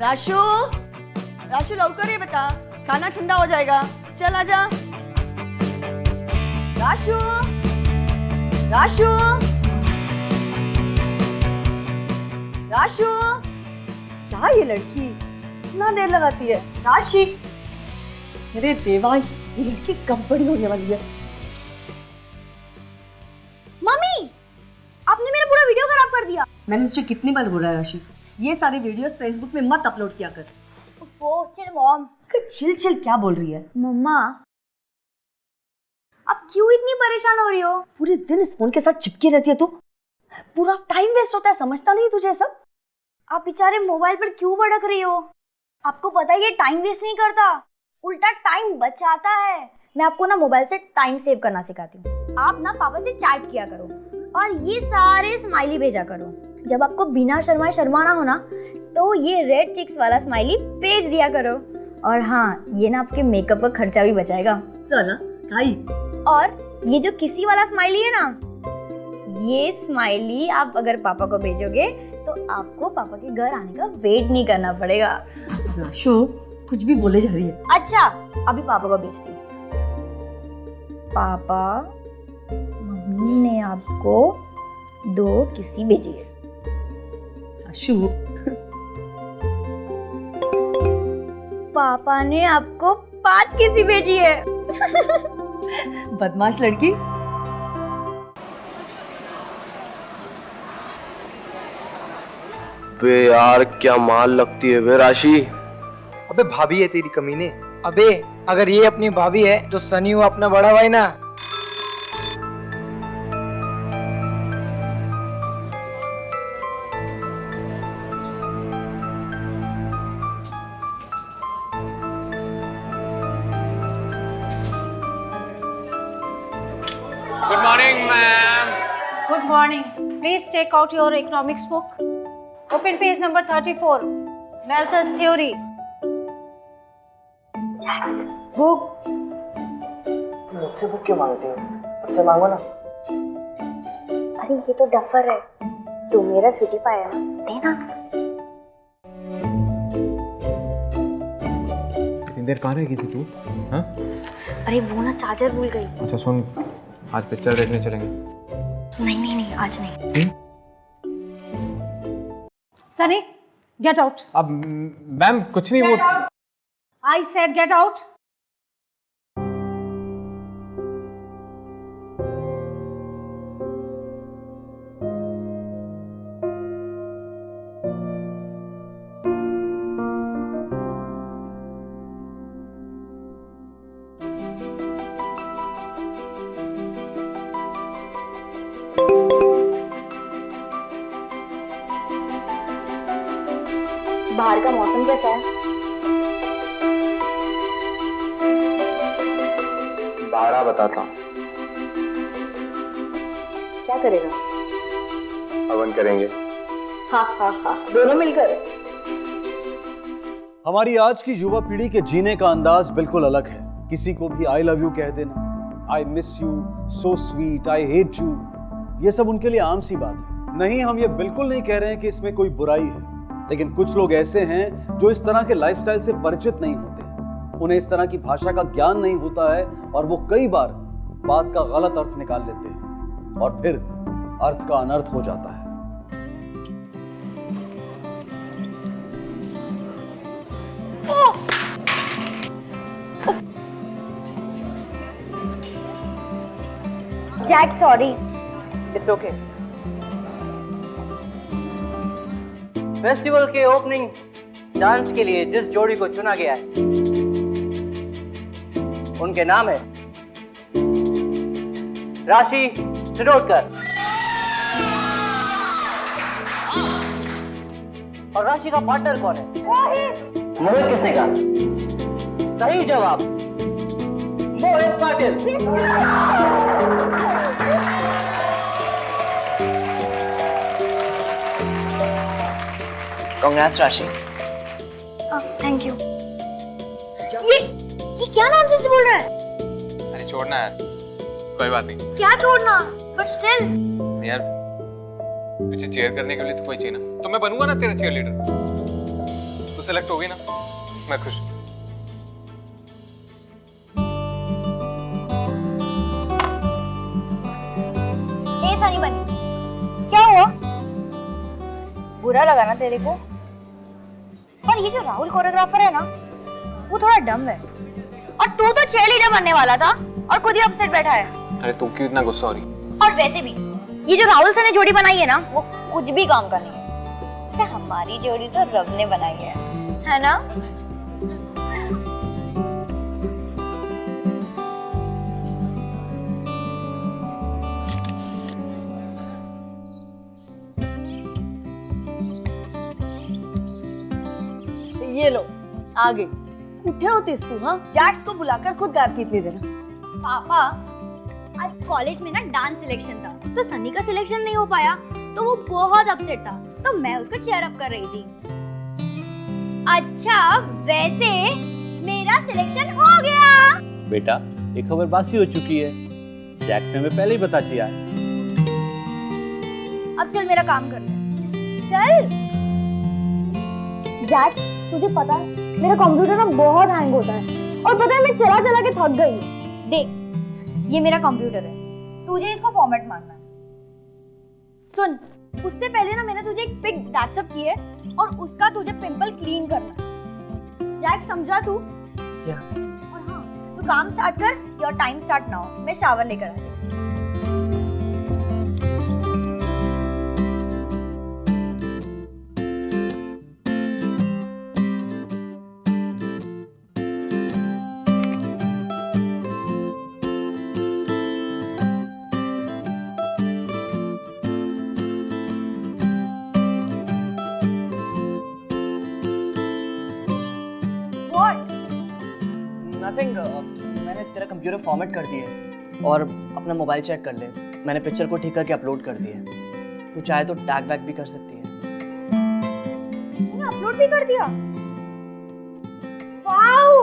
राशु, राशु लौकर है बेटा, खाना ठंडा हो जाएगा, चल आजा। राशु, राशु, राशु, क्या ये लड़की इतना देर लगाती है? राशि, अरे देवा, ये लड़की कब बड़ी होने वाली है? मम्मी, आपने मेरा पूरा वीडियो खराब कर दिया। मैंने तुझे कितनी बार बोला है राशि, ये सारे वीडियोस फेसबुक में मत अपलोड किया कर। ओह, चिल मॉम। चिल चिल क्या बोल रही है? मम्मा, आप क्यों इतनी परेशान हो रही हो? पूरे दिन इस फोन के साथ चिपकी रहती है तू, पूरा टाइम वेस्ट होता है, समझता नहीं तुझे सब? आप बेचारे मोबाइल पर क्यों भड़क रही हो? आपको पता है ये टाइम वेस्ट नहीं करता, उल्टा टाइम बचाता है। मैं आपको ना मोबाइल से टाइम सेव करना सिखाती हूँ। आप ना पापा से चैट किया करो और ये सारे स्माइली भेजा करो। जब आपको बिना शर्माए शर्माना हो ना, तो ये रेड चिक्स वाला स्माइली भेज दिया करो। और हाँ, ये ना आपके मेकअप का खर्चा भी बचाएगा। चल खाई। और ये जो किसी वाला स्माइली है ना, ये स्माइली आप अगर पापा को भेजोगे तो आपको पापा के घर आने का वेट नहीं करना पड़ेगा। राशु, कुछ भी बोले जा रही है। अच्छा, अभी पापा को भेजती हूँ। पापा, मम्मी ने आपको 2 किसी भेजी है। राशु, पापा ने आपको 5 किसी भेजी है। बदमाश लड़की। बे यार, क्या माल लगती है वे राशि। अबे भाभी है तेरी कमीने। अबे अगर ये अपनी भाभी है तो सनी हुआ अपना बड़ा भाई ना। Good morning, ma'am. Good morning. Please take out your economics book. Open page number 34. Malthus theory. Book? तुम मुझसे बुक क्यों मांगती हो? मुझसे मांगो ना। अरे ये तो डफर है, तू मेरा स्वीटी पाई है ना, देना। कितनी देर कहाँ रहेगी थी तू? हाँ? अरे वो ना चार्जर भूल गई। अच्छा सुन, आज पिक्चर देखने चलेंगे। नहीं नहीं नहीं, आज नहीं। Sunny, get out. अब मैम कुछ नहीं, वो I said get out. बाहर का मौसम कैसा है? बारह बताता हूँ। क्या करेगा? हवन करेंगे। हाँ हाँ हाँ, दोनों मिलकर। हमारी आज की युवा पीढ़ी के जीने का अंदाज बिल्कुल अलग है। किसी को भी आई लव यू कह देना, I miss you, so sweet, I hate you, ये सब उनके लिए आम सी बात है। नहीं, हम ये बिल्कुल नहीं कह रहे हैं कि इसमें कोई बुराई है, लेकिन कुछ लोग ऐसे हैं जो इस तरह के लाइफस्टाइल से परिचित नहीं होते। उन्हें इस तरह की भाषा का ज्ञान नहीं होता है और वो कई बार बात का गलत अर्थ निकाल लेते हैं और फिर अर्थ का अनर्थ हो जाता है। Jack, sorry. It's okay. Festival के ओपनिंग डांस के लिए जिस जोड़ी को चुना गया है, उनके नाम है राशि शिरोडकर। और राशि का पार्टनर कौन है? मोहित किसने कहा? सही जवाब, मोहित पाटिल। कांग्रेट्स राशि। Thank you. ये क्या नॉनसेंस बोल रहा है? अरे छोड़ना यार, कोई बात नहीं। क्या छोड़ना? बट स्टिल यार, तुझे चीयर करने के लिए तो कोई चाहिए ना, तो मैं बनूंगा ना तेरा चीयर लीडर। तू सेलेक्ट हो गई ना, मैं खुश हूँ। ए सनी बनी, क्या हुआ? बुरा लगा ना तेरे को? पर ये जो राहुल कोरियोग्राफर है ना, वो थोड़ा डम है। और तू तो चीयरलीडर बनने वाला था और खुद ही अपसेट बैठा है। अरे तू क्यों इतना गुस्सा हो रही? और वैसे भी ये जो राहुल सर ने जोड़ी बनाई है ना, वो कुछ भी काम का नहीं है। अच्छा, हमारी जोड़ी तो रब ने बनाई है ना? ये लो आ गई। उठे होतीस तू? हाँ, जैक्स को बुलाकर खुद गाती इतनी देर। पापा, आज कॉलेज में ना डांस सिलेक्शन था, तो सनी का सिलेक्शन नहीं हो पाया, तो वो बहुत अपसेट था, तो मैं उसको चीयर अप कर रही थी। अच्छा, वैसे मेरा सिलेक्शन हो गया। बेटा, एक खबर बासी हो चुकी है, जैक्स ने हमें पहले ही बता दिया है। अब चल मेरा काम कर ले। चल। जैक्स, तुझे पता है मेरा कंप्यूटर ना बहुत हैंग होता है, और पता है मैं चला चला के थक गई। देख, ये मेरा कंप्यूटर है, तुझे इसको फॉर्मेट मारना है। सुन, उससे पहले ना मैंने तुझे एक पिक व्हाट्सएप की है, और उसका तुझे पिंपल क्लीन करना है। जैक, समझा तू? क्या? और हाँ, तू काम स्टार्ट कर, योर टाइम स्टार्ट नाउ। मैं शावर लेकर आती हूँ। नथिंग, मैंने तेरा कंप्यूटर फॉर्मेट कर दिया है और अपना मोबाइल चेक कर ले। मैंने पिक्चर को ठीक करके अपलोड कर दिया है। तू चाहे तो टैग बैक भी कर सकती है। तूने अपलोड भी कर दिया? Wow!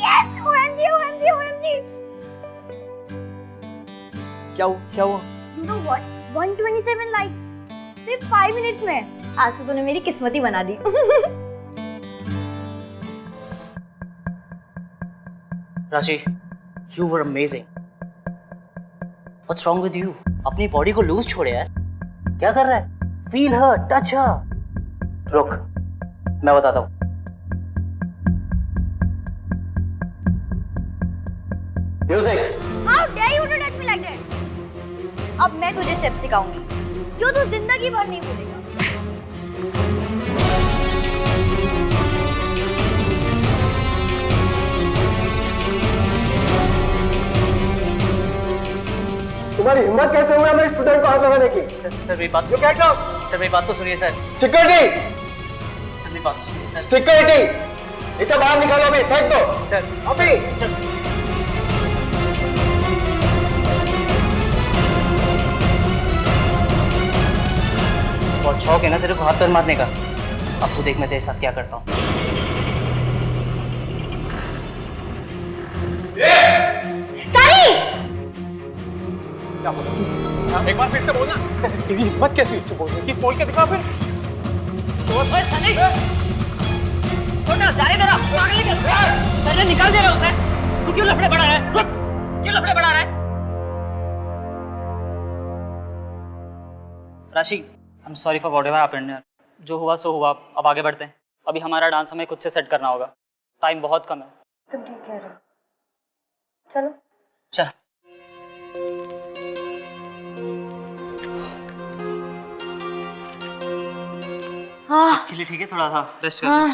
Yes! OMG, OMG, OMG! क्या हुआ? You know what? 127 लाइक्स सिर्फ 5 मिनट्स में। आज तो तूने मेरी किस्मत ही बना दी। राशि, you were amazing. What's wrong with you? अपनी बॉडी को लूज छोड़े यार। क्या कर रहा है? Feel her, touch her. रुक, मैं बताता हूँ। Music. How dare you to touch me like that? अब मैं तुझे स्टेप सिखाऊंगी जो तू जिंदगी भर नहीं भूलेगा। तुम्हारी हिम्मत कैसे हुआ मेरे स्टूडेंट को हाथ लगाने की? सर मेरी बात। सर मेरी बात तो सुनिए सर। सिक्योरिटी! सर मेरी बात तो सुनिए सर। सिक्योरिटी! इसे बाहर निकालो अभी, फेंक दो। सर अभी! सर बहुत शौक है ना तेरे को हाथ पैर मारने का। अब तू देख मैं तेरे साथ क्या करता हूँ। क्या बोला? एक बार फिर से बोलना। तेरी हिम्मत कैसी हुई इससे बोलने की? बोल के दिखा फिर। निकाल दे रहा उसे। तू क्यों लफड़े बढ़ा रहा है? क्यों लफड़े बढ़ा रहा है? राशि, I am sorry for whatever happened यार। जो हुआ सो हुआ, अब आगे बढ़ते हैं। अभी हमारा डांस हमें खुद से सेट करना होगा, टाइम बहुत कम है। तुम ठीक कह रहे हो, चलो। चल। हाँ, के लिए ठीक है, थोड़ा सा रेस्ट कर। हाँ।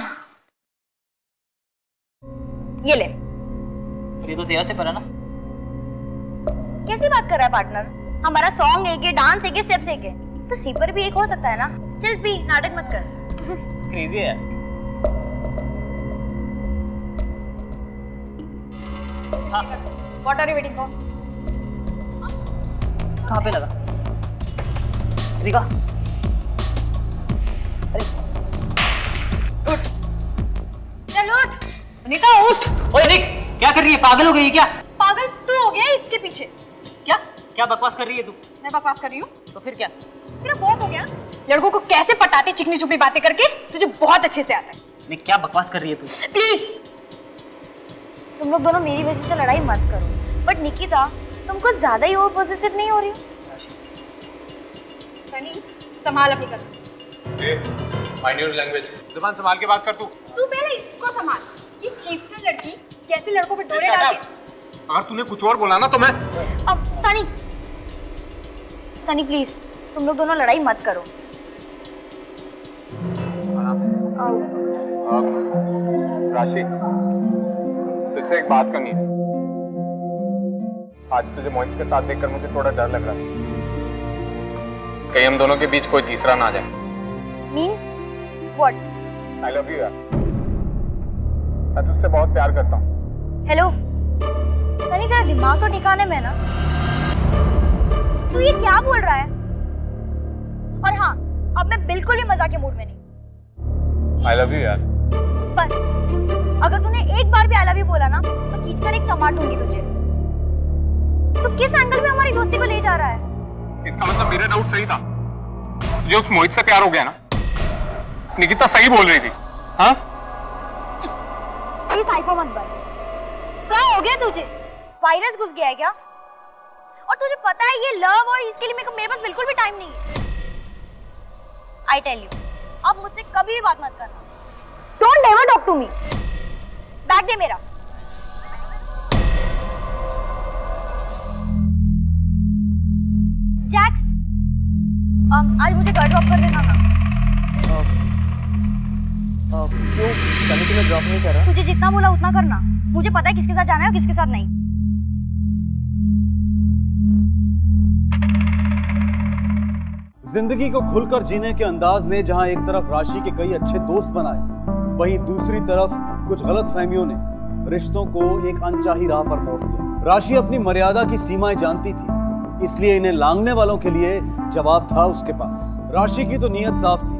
ये ले। ये तो तेरा से पर है ना। कैसी बात कर रहा है पार्टनर? हमारा सॉन्ग एक है, डांस एक है, स्टेप्स एक है, तो सी पर भी एक हो सकता है ना। चल पी, नाटक मत कर। क्रेजी है यार। What are you waiting for? कहाँ पे लगा? रिका, अरे उठ, चल उठ, अनीता उठ। ओए रिक, क्या कर रही है? पागल हो गई है क्या? पागल तू हो गया इसके पीछे। क्या क्या बकवास कर रही है तू? मैं बकवास कर रही हूँ? तो फिर क्या? तेरा बहुत हो गया। लड़कों को कैसे पटाते चिकनी चुपड़ी बातें करके तुझे बहुत अच्छे से आता है। नहीं, क्या बकवास कर रही है तू? प्लीज तुम लोग दोनों मेरी वजह से लड़ाई मत करो। बट निकिता, तुम कुछ ज्यादा ही ओवर पॉजिटिव नहीं हो रही हो? सनी, संभाल अपनी कदम। Mind your language. जुबान संभाल के बात कर तू। तू पहले इसको संभाल। ये चीपस्टर लड़की कैसे लड़कों पे डोरे डालती। अगर तूने कुछ और बोला ना तो मैं अब सनी प्लीज, तुम लोग दोनों लड़ाई मत करो। राशि, तुझसे एक बात करनी है। आज तुझे मोहित के साथ देखकर मुझे थोड़ा डर लग रहा है, कहीं हम दोनों के बीच कोई तीसरा ना आ जाए। Mean what? I love you यार, मैं तुझसे बहुत प्यार करता हूँ। हेलो सनी, तेरा दिमाग तो ठिकाने में है ना? तू ये क्या बोल रहा है? और हाँ, अब मैं बिल्कुल भी मजाक के मूड में नहीं। आई लव यू यार। बस, अगर तूने एक बार भी आई लव यू बोला ना, तो खींचकर एक चमाट दूंगी तुझे। तो किस एंगल में हमारी दोस्ती को ले जा रहा है? इसका मतलब मेरा डाउट सही था, तुझे उस मोहित से प्यार हो गया ना? निकिता सही बोल रही थी। हाँ, ये साइको मत बन। क्या हो गया तुझे? वायरस घुस गया है क्या? और तुझे पता है ये लव और इसके लिए मेरे पास बिल्कुल भी टाइम नहीं है। आई टेल यू, अब मुझसे कभी भी बात मत करना। Don't ever talk to me. Bag दे मेरा। जैक्स, आज मुझे घर ड्रॉप कर देना ना। क्यों? सनी तुम्हें ड्रॉप नहीं कर रहा? तुझे जितना बोला उतना करना। मुझे पता है किसके साथ जाना है और किसके साथ नहीं। जिंदगी को खुलकर जीने के अंदाज ने जहां एक तरफ राशि के कई अच्छे दोस्त बनाए, वहीं दूसरी तरफ कुछ गलतफहमियों ने रिश्तों को एक अनचाही राह पर मोड़ दिया। राशि अपनी मर्यादा की सीमाएं जानती थी, इसलिए इन्हें लांघने वालों के लिए जवाब था उसके पास। राशि की तो नीयत साफ थी,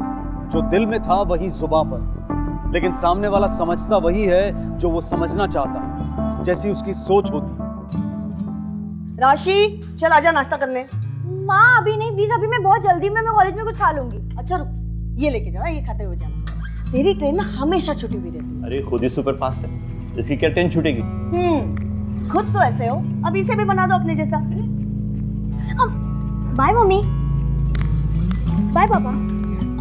जो दिल में था वही जुबां पर, लेकिन सामने वाला समझता वही है जो वो समझना चाहता है, जैसी उसकी सोच होती। राशि, चल आजा नाश्ता करने। माँ अभी नहीं प्लीज, अभी मैं बहुत जल्दी में मैं कॉलेज में कुछ खा लूंगी। अच्छा रुक, ये लेके जाना, ये खाते हुए जाना। तेरी ट्रेन ना हमेशा छुट्टी हुई रहती है। अरे खुद ही सुपर फास्ट है, इसकी क्या ट्रेन छूटेगी? खुद तो ऐसे हो, अब इसे भी बना दो अपने जैसा। Bye mummy. बाय पापा।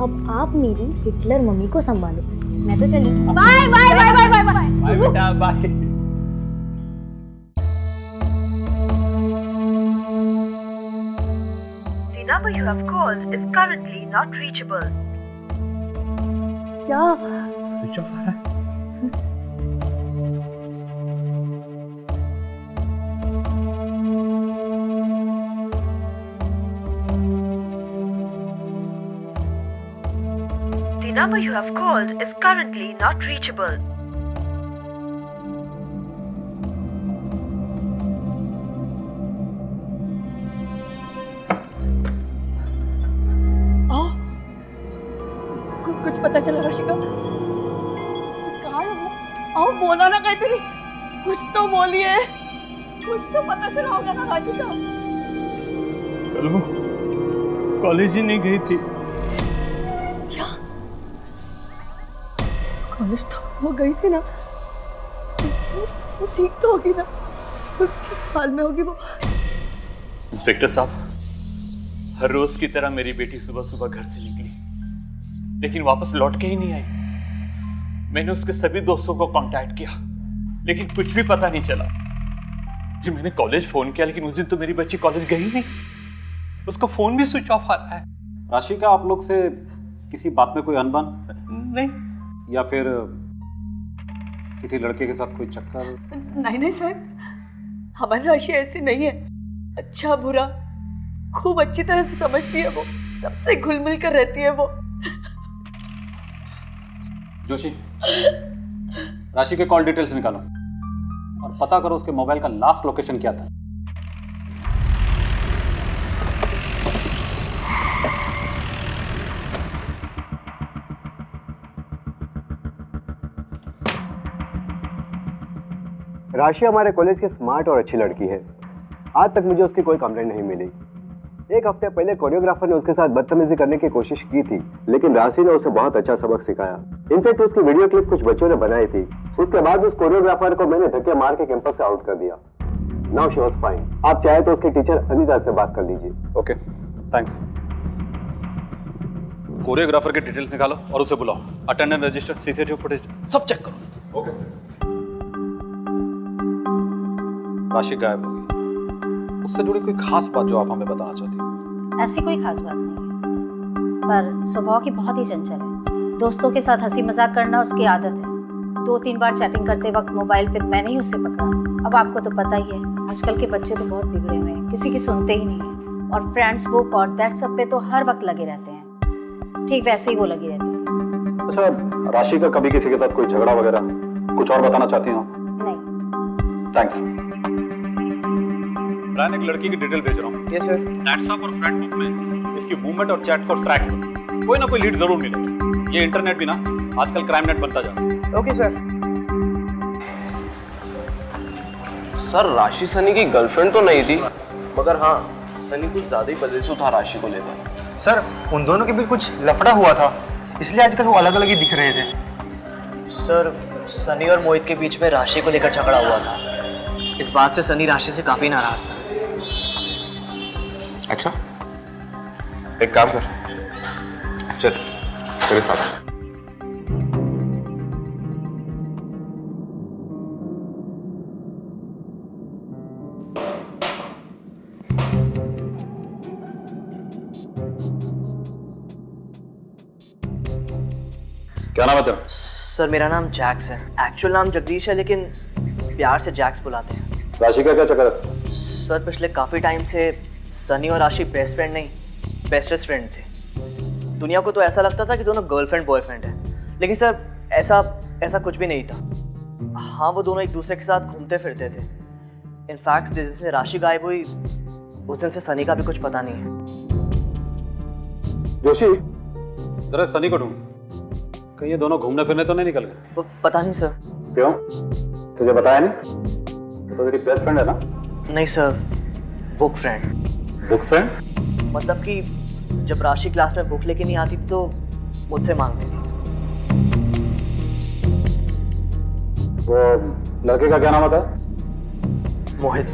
अब आप मेरी हिटलर मम्मी को संभालो, मैं तो चली। Bye bye bye bye bye bye bye बेटा, bye. The number you have called is currently not reachable. क्या? स्विच ऑफ आ रहा है। The number you have called is currently not reachable. कुछ पता चला राशि का? कहाँ है वो? आओ बोला ना काहीतरी, कुछ तो बोलिए, कुछ तो पता चला होगा ना राशि का। कल वो कॉलेज ही नहीं गई थी। क्या? कॉलेज तो वो गई थी ना? वो ठीक तो होगी ना? किस हाल में होगी वो? इंस्पेक्टर साहब, हर रोज की तरह मेरी बेटी सुबह सुबह घर से निकली, लेकिन वापस लौट के ही नहीं आई। मैंने उसके सभी दोस्तों को कांटेक्ट किया, लेकिन कुछ भी पता नहीं चला। जी मैंने कॉलेज फोन किया, लेकिन उस दिन तो मेरी बच्ची कॉलेज गई नहीं, उसका फोन भी स्विच ऑफ आ रहा है। राशि का आप लोग से किसी बात में कोई अनबन? नहीं। या फिर किसी लड़के के साथ कोई चक्कर? नहीं नहीं साहब, हमारी राशि ऐसी नहीं है। अच्छा बुरा खूब अच्छी तरह से समझती है वो, सबसे घुल मिल कर रहती है वो। जोशी, राशि के कॉल डिटेल्स निकालो और पता करो उसके मोबाइल का लास्ट लोकेशन क्या था। राशि हमारे कॉलेज की स्मार्ट और अच्छी लड़की है। आज तक मुझे उसकी कोई कंप्लेंट नहीं मिली। एक हफ्ते पहले कोरियोग्राफर ने उसके साथ बदतमीजी करने की कोशिश की थी, लेकिन राशि ने उसे बहुत अच्छा सबक सिखाया। इनफैक्ट उसकी वीडियो क्लिप कुछ बच्चों ने बनाई थी। उसके बाद उस कोरियोग्राफर को मैंने धक्के मार के कैंपस से आउट कर दिया। Now she was fine. आप चाहे तो उसके टीचर अनीता से बात कर लीजिए। Okay, thanks. कोरियोग्राफर के डिटेल्स निकालो और उसे बुलाओ। अटेंडेंस रजिस्टर, सीसीटीवी फुटेज सब चेक करो। Okay sir. राशि गायब होगी, उससे जुड़ी कोई खास बात जो आप हमें बताना चाहती हैं? ऐसी कोई खास बात नहीं है, पर स्वभाव की बहुत ही चंचल है। दोस्तों के साथ हंसी मजाक करना उसकी आदत है। 2-3 बार चैटिंग करते वक्त मोबाइल पे मैंने ही उसे पकड़ा। अब आपको तो पता ही है, आजकल के बच्चे तो बहुत बिगड़े हुए हैं, किसी की सुनते ही नहीं है। और फ्रेंड्स बुक और दैट सब पे तो हर वक्त लगे रहते हैं। ठीक वैसे ही वो लगी रहती थी। अच्छा, राशि का कभी किसी के साथ कोई झगड़ा वगैरह कुछ और बताना चाहती हो? नहीं। थैंक्स। ब्रायन, एक लड़की की डिटेल भेज रहा हूँ। Yes sir. व्हाट्सएप और फ्रेंड बुक में इसकी मूवमेंट और चैट को ट्रैक करो। कोई ना कोई लीड जरूर मिलेगी। ये इंटरनेट भी ना आजकल क्राइम नेट बनता जा रहा है। Okay sir. सर, राशि सनी की गर्लफ्रेंड तो नहीं थी, मगर हाँ, सनी कुछ ज्यादा ही पजेसिव था राशि को लेकर। सर, उन दोनों के भी कुछ लफड़ा हुआ था, इसलिए आजकल वो अलग अलग ही दिख रहे थे। सर, सनी और मोहित के बीच में राशि को लेकर झगड़ा हुआ था। इस बात से सनी राशि से काफी नाराज था। अच्छा, एक काम कर, चल मेरे साथ। क्या नाम है तेरा? सर, मेरा नाम जैक्स है। एक्चुअल नाम जगदीश है, लेकिन प्यार से जैक्स बुलाते हैं। राशि का क्या चक्कर है? सर, पिछले काफ़ी टाइम से सनी और राशि बेस्ट फ्रेंड नहीं, बेस्टेस्ट फ्रेंड थे। दुनिया को तो ऐसा लगता था कि दोनों गर्लफ्रेंड बॉयफ्रेंड है, लेकिन सर ऐसा कुछ भी नहीं था। हाँ, वो दोनों एक दूसरे के साथ घूमते फिरते थे। इनफैक्ट जिस दिन से राशि गायब हुई उस दिन से सनी का भी कुछ पता नहीं है। जोशी, जरा सनी को ढूंढ। कहीं ये दोनों घूमने फिरने तो नहीं निकल गए? पता नहीं सर। क्यों, तुझे बताया नहीं? तो तेरी बेस्ट फ्रेंड है ना? नहीं sir, book friend. Book friend? मतलब कि जब राशि क्लास में बुक लेके नहीं आती तो मुझसे मांगती थी। वो लड़के का क्या नाम होता है? मोहित।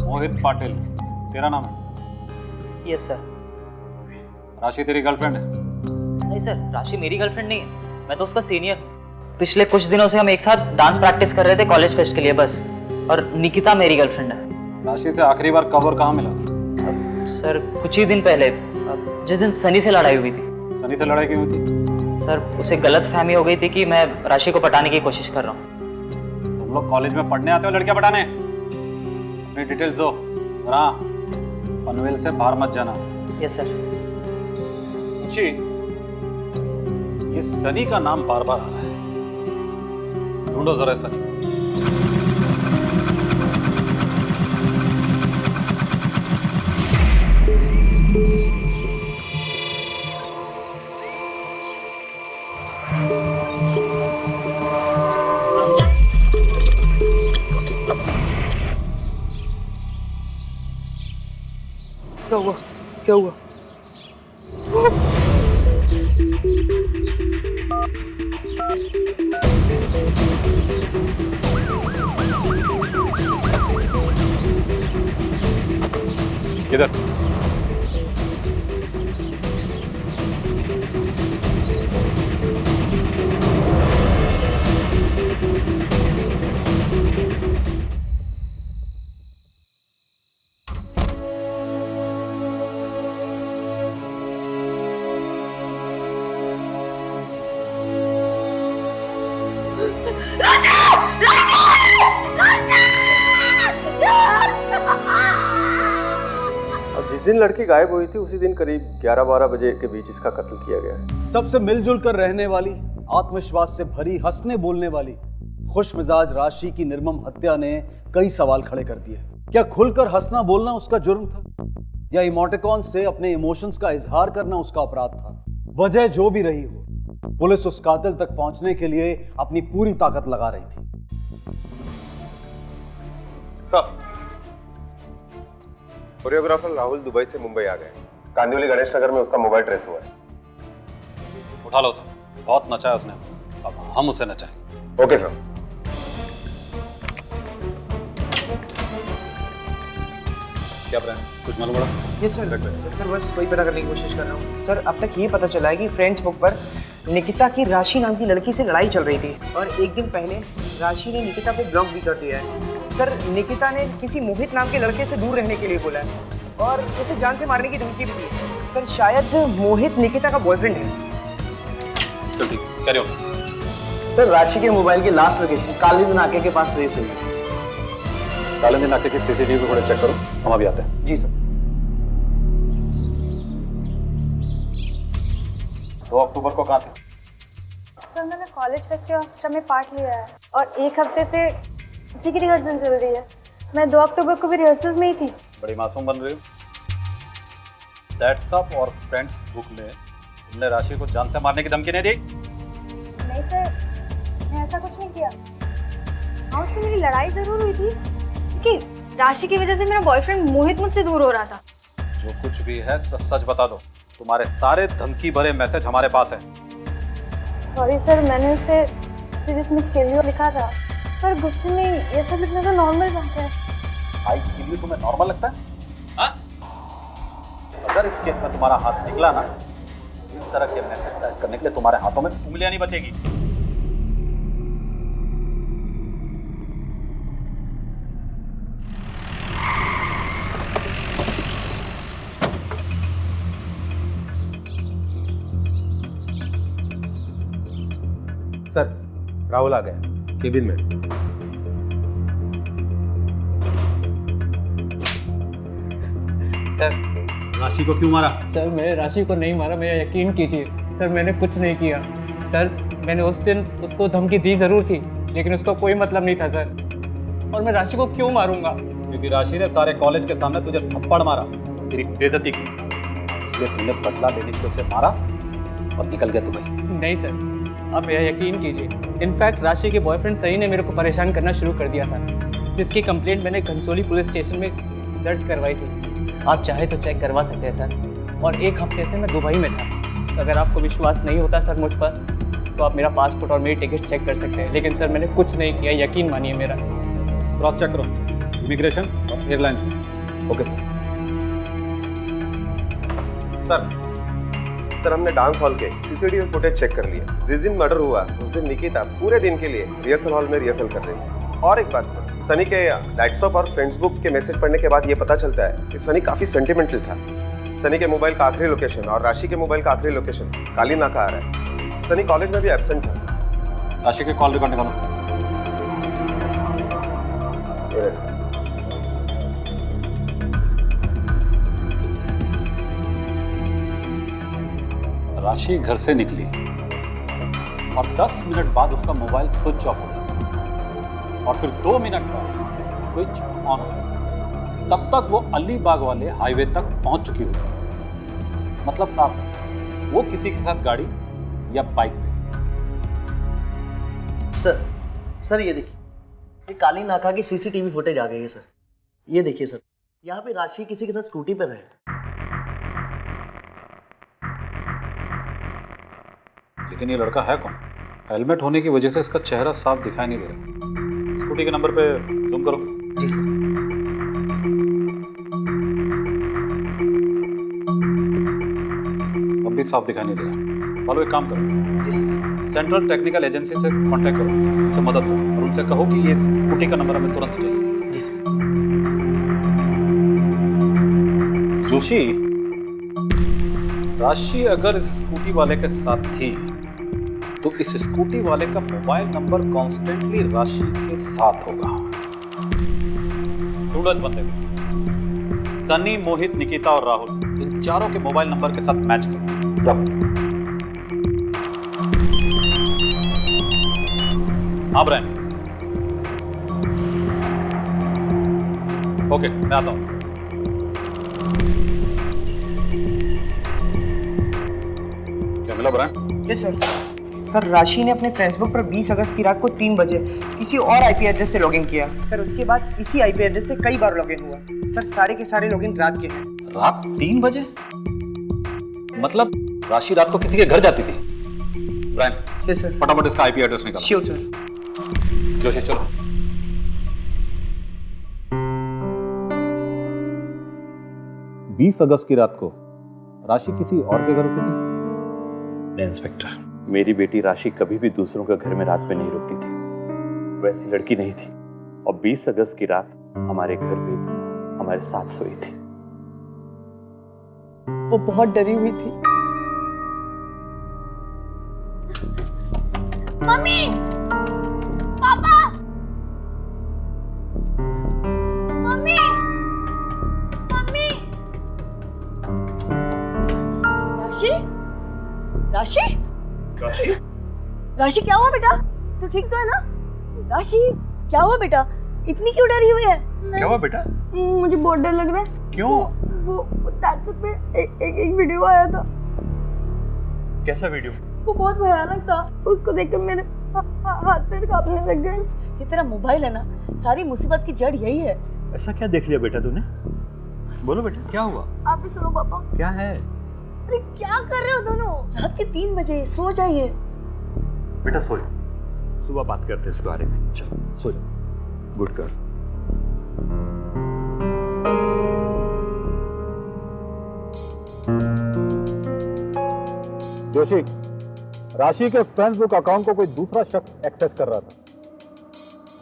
मोहित पाटिल तेरा नाम है? Yes sir. राशि तेरी गर्लफ्रेंड है? नहीं सर, राशि मेरी गर्लफ्रेंड नहीं है, मैं तो उसका सीनियर हूँ। पिछले कुछ दिनों से हम एक साथ डांस प्रैक्टिस कर रहे थे कॉलेज फेस्ट के लिए बस। और निकिता मेरी गर्लफ्रेंड है। राशि से आखिरी बार कब और कहाँ मिला था? सर, कुछ ही दिन पहले, जिस दिन सनी से लड़ाई हुई थी। सनी से लड़ाई क्यों हुई थी? सर, उसे गलत फहमी हो गई थी कि मैं राशि को पटाने की कोशिश कर रहा हूँ। तुम लोग कॉलेज में पढ़ने आते हो लड़कियां पटाने? अपनी डिटेल्स दो। और हाँ, पनवेल से बाहर मत जाना। Yes sir. अच्छी, ये सनी का नाम बार बार आ रहा है, ढूंढो जरा सनी। क्या हुआ? क्या हुआ? किधर? जिस दिन लड़की गायब हुई थी उसी दिन करीब 11-12 बजे के बीच इसका कत्ल किया गया है। सबसे मिलजुल कर रहने वाली, आत्मविश्वास से भरी, हंसने बोलने वाली, खुश मिजाज राशि की निर्मम हत्या ने कई सवाल खड़े कर दिए। क्या खुलकर हंसना बोलना उसका जुर्म था, या इमोटिकॉन से अपने इमोशंस का इजहार करना उसका अपराध था? वजह जो भी रही हो, पुलिस उस कातिल तक पहुंचने के लिए अपनी पूरी ताकत लगा रही थी। साहब, कोरियोग्राफर राहुल दुबई से मुंबई आ गए। कांदिवली गणेश नगर में उसका मोबाइल ट्रेस हुआ है। उठा लो सर, बहुत नचाया उसने, अब हम उसे नचाएंगे। Okay sir. क्या प्लान, कुछ मालूम पड़ा? ये सर बस वही पता करने की कोशिश कर रहा हूँ सर। अब तक ये पता चला है कि फ्रेंड्स बुक पर निकिता की राशि नाम की लड़की से लड़ाई चल रही थी और एक दिन पहले राशि ने निकिता को ब्लॉक भी कर दिया है। सर निकिता ने किसी मोहित नाम के लड़के से दूर रहने के लिए बोला है और उसे जान से मारने की धमकी भी दी है। सर शायद मोहित निकिता का बॉयफ्रेंड है। चल ठीक, कैरी ऑन। सर राशि के मोबाइल की लास्ट लोकेशन काली नाके के पास ट्रेस हुई है। कालिंदी नाके के सीसीटीवी फुटेज चेक करो, हम अभी आते हैं। जी सर। 2 अक्टूबर को कहाँ थे? सर मैंने कॉलेज फेस्ट के ऑर्केस्ट्रा में पार्ट लिया है और 1 हफ्ते से उसी की रिहर्सल चल रही है। मैं 2 अक्टूबर को भी रिहर्सल्स में ही थी। बड़ी मासूम बन रही हो। दैट्स अप और फ्रेंड्स बुक में तुमने राशि को जान से मारने की धमकी नहीं दी? नहीं सर, मैं ऐसा कुछ नहीं किया। हाँ उससे मेरी लड़ाई जरूर हुई थी क्योंकि राशि की वजह से मेरा बॉयफ्रेंड मोहित मुझसे दूर हो रहा था। जो कुछ भी है सच सच बता दो। तुम्हारे सारे धमकी भरे मैसेज हमारे पास है। सॉरी सर, मैंने उसे सीरीज में खेलियो लिखा था पर गुस्से में ये सब लिखना तो नॉर्मल बात है। आई के लिए तुम्हें नॉर्मल लगता है? हाँ? अगर इस केस में तुम्हारा हाथ निकला ना, इस तरह के मैसेज टाइप करने के लिए तुम्हारे हाथों में उंगलियां नहीं बचेगी। सर राहुल आ गया केबिन में। सर राशि को क्यों मारा? सर मैंने राशि को नहीं मारा, मेरा यकीन कीजिए सर, मैंने कुछ नहीं किया। सर मैंने उस दिन उसको धमकी दी ज़रूर थी लेकिन उसका कोई मतलब नहीं था सर। और मैं राशि को क्यों मारूंगा? क्योंकि राशि ने सारे कॉलेज के सामने तुझे थप्पड़ मारा, तेरी बेइज्जती की, इसलिए तूने बदला लेने के लिए उसे मारा और निकल गया दुबई। नहीं सर, आप मेरा यकीन कीजिए। इनफैक्ट राशि के बॉयफ्रेंड सही ने मेरे को परेशान करना शुरू कर दिया था, जिसकी कंप्लेंट मैंने घनसोली पुलिस स्टेशन में दर्ज करवाई थी। आप चाहे तो चेक करवा सकते हैं सर। और 1 हफ्ते से मैं दुबई में था। अगर आपको विश्वास नहीं होता सर मुझ पर तो आप मेरा पासपोर्ट और मेरी टिकट चेक कर सकते हैं। लेकिन सर मैंने कुछ नहीं किया, यकीन मानिए मेरा। क्रॉस चेक करो, इमिग्रेशन और एयरलाइंस। Okay sir. सर हमने डांस हॉल के सीसीटीवी फुटेज चेक कर लिया। जिस दिन मर्डर हुआ उस दिन निकिता पूरे दिन के लिए रिहर्सल हॉल में रिहर्सल कर रही है। और एक बात सर, सनी के व्हाट्सएप और फ्रेंड्स बुक के मैसेज पढ़ने के बाद ये पता चलता है कि सनी काफी सेंटिमेंटल था। सनी के मोबाइल का आखिरी लोकेशन और राशि के मोबाइल का आखिरी लोकेशन काली नाका आ रहा है। सनी कॉलेज में भी एब्सेंट था। राशि के कॉल रिकॉर्ड निकालो। राशि घर से निकली और 10 मिनट बाद उसका मोबाइल स्विच ऑफ हो गया और फिर 2 मिनट बाद स्विच ऑन हो गया। तब तक वो अलीबाग वाले हाईवे तक पहुंच चुकी होती है। मतलब साफ है, वो किसी के साथ गाड़ी या बाइक पे। सर ये देखिए, ये काली नाका की सीसीटीवी फुटेज आ गई है सर। ये देखिए सर, यहाँ पे राशि किसी के साथ स्कूटी पर है। लेकिन ये लड़का है कौन? हेलमेट होने की वजह से इसका चेहरा साफ दिखाई नहीं दे रहा। स्कूटी के नंबर पे जूम करो। जी सर। अब भी साफ दिखाई नहीं दे रहा। वालों एक काम करो, जी सर। सेंट्रल टेक्निकल एजेंसी से कांटेक्ट करो, उनसे मदद करो और उनसे कहो कि ये स्कूटी का नंबर हमें तुरंत चाहिए। जी सर। जोशी, राशि अगर इस स्कूटी वाले के साथ थी तो इस स्कूटी वाले का मोबाइल नंबर कॉन्स्टेंटली राशि के साथ होगा। ढूंढो इस बंदे को। सनी, मोहित, निकिता और राहुल, इन चारों के मोबाइल नंबर के साथ मैच करो। हाँ ब्रायन। ओके, मैं आता हूं। क्या मिला ब्रायन? यस सर, सर राशि ने अपने फेसबुक पर 20 अगस्त की रात को 3 बजे किसी और आईपी एड्रेस से लॉगिन किया। सर उसके बाद इसी आईपी एड्रेस से कई बार लॉगिन हुआ। सर सारे के सारे लॉगिन रात के हैं। रात 3 बजे? मतलब राशि रात को किसी के घर जाती थी? Brian, yes sir. फटाफट इसका आईपी एड्रेस निकालो। Sure sir. जोशी चलो। अगस्त की रात को राशि किसी और के घर रुकी थी? इंस्पेक्टर, मेरी बेटी राशि कभी भी दूसरों के घर में रात में नहीं रुकती थी। वैसी लड़की नहीं थी। और 20 अगस्त की रात हमारे घर पे हमारे साथ सोई थी। वो बहुत डरी हुई थी। मम्मी, पापा, मम्मी, मम्मी। राशि, राशि, राशि, राशि क्या हुआ बेटा? तू ठीक तो है ना? राशि क्या हुआ बेटा? इतनी क्यों डरी हुई है? क्या हुआ बेटा? मुझे बहुत डर लग रहा है। क्यों? वो व्हाट्सएप पे एक वीडियो आया था। कैसा वीडियो? वो बहुत भयानक था। उसको देखकर मेरे हाथ पैर कांपने लग गए। ये तेरा मोबाइल है ना, सारी मुसीबत की जड़ यही है। ऐसा क्या देख लिया बेटा तूने? बोलो बेटा, क्या हुआ? आप भी सुनो पापा। क्या है? अरे क्या कर रहे हो दोनों? रात के 3 बजे, सो जाइए। बेटा सो जा, सुबह बात करते हैं इस बारे में। चलो सो जा। Good girl. जोशी, राशि के फेसबुक अकाउंट को कोई दूसरा शख्स एक्सेस कर रहा था,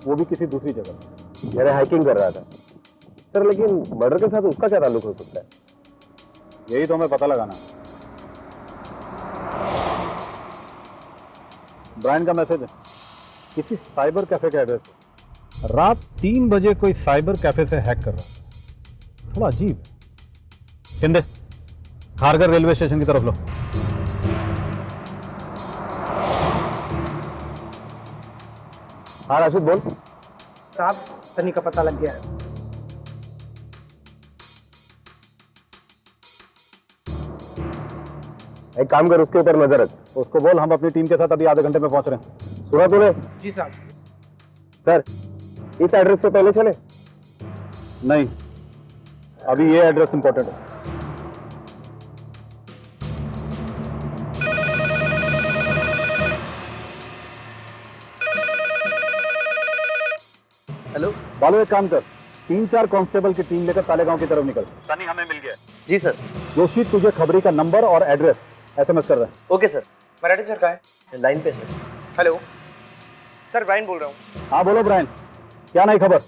वो भी किसी दूसरी जगह। मैंने हैकिंग कर रहा था सर, लेकिन मर्डर के साथ उसका क्या ताल्लुक हो सकता है? यही तो हमें पता लगाना। ब्रायन का मैसेज है, किसी साइबर कैफे का एड्रेस है। रात 3 बजे कोई साइबर कैफे से हैक कर रहा है। थोड़ा अजीब। शिंदे, खारगर रेलवे स्टेशन की तरफ लो। हाँ राशिद बोल। साहब सनी का पता लग गया है। एक काम कर, उसके ऊपर नजर रख। उसको बोल हम अपनी टीम के साथ अभी आधे घंटे में पहुंच रहे हैं। सुना तूने? जी साहब। सर इस एड्रेस से पहले चले? नहीं, अभी ये एड्रेस इंपॉर्टेंट है। हेलो बालू, एक काम कर, 3-4 कांस्टेबल की टीम लेकर तालेगांव की तरफ निकल। सनी हमें मिल गया। जी सर। जोशी तुझे खबरी का नंबर और एड्रेस SMS कर रहा है। Okay sir. मराठी सर कहाँ है? लाइन पे सर। हेलो सर, ब्रायन बोल रहा हूँ। हाँ बोलो ब्रायन, क्या नई खबर?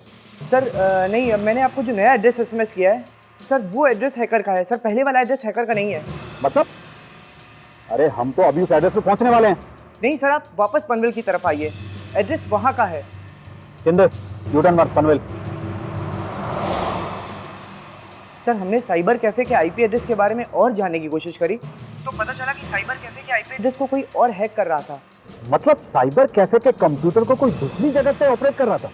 सर नहीं, मैंने आपको जो नया एड्रेस SMS किया है सर, वो एड्रेस हैकर का है सर। पहले वाला एड्रेस हैकर का नहीं है। मतलब? अरे हम तो अभी उस एड्रेस पे पहुंचने वाले हैं। नहीं सर, आप वापस पनवेल की तरफ आइए, एड्रेस वहाँ का है। किंदर, यूटर्न मार, पनवेल। सर हमने साइबर कैफे के आईपी एड्रेस के बारे में और जानने की कोशिश करी तो पता चला कि साइबर कैफे के आईपी एड्रेस को कोई और हैक कर रहा था। मतलब साइबर कैफे के कंप्यूटर को कोई दूसरी जगह से ऑपरेट कर रहा था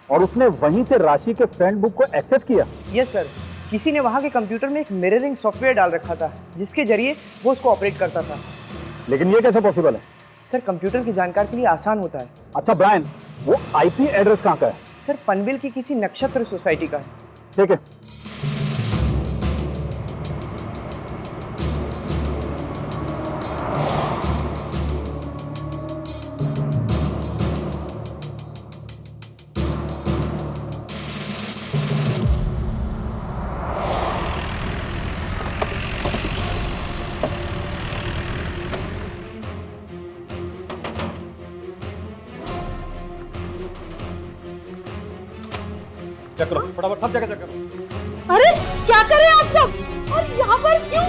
और उसने वहीं से राशि के फ्रेंड बुक को एक्सेस किया। यस सर, किसी ने वहाँ के कंप्यूटर में एक मिररिंग सॉफ्टवेयर डाल रखा था जिसके जरिए वो उसको ऑपरेट करता था। लेकिन ये कैसे पॉसिबल है? सर कंप्यूटर की जानकारी के लिए आसान होता है। अच्छा ब्रायन, वो आईपी एड्रेस कहाँ का है? सर पनवेल की किसी नक्षत्र सोसाइटी का है। ठीक है। चेक करो फटाफट, सब जगह चेक करो। अरे क्या कर रहे हैं आप सब? और यहाँ पर क्यों?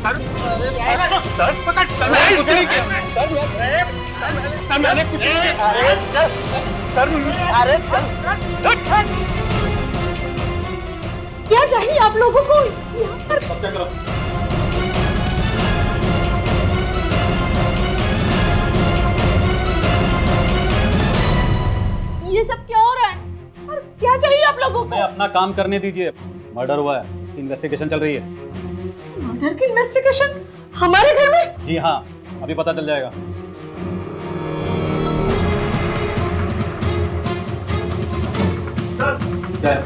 सर पकड़, सर मैंने कुछ नहीं किया। सर मैंने कुछ नहीं किया। अरे चल सर, अरे चल। क्या चाहिए आप लोगों को यहाँ पर? सब चेक करो। ये सब क्या हो रहा है? और क्या चाहिए आप लोगों हमें अपना काम करने दीजिए। मर्डर हुआ है, उसकी इन्वेस्टिगेशन चल रही है। मर्डर की इन्वेस्टिगेशन हमारे घर में? जी हाँ, अभी पता चल जाएगा। क्या है?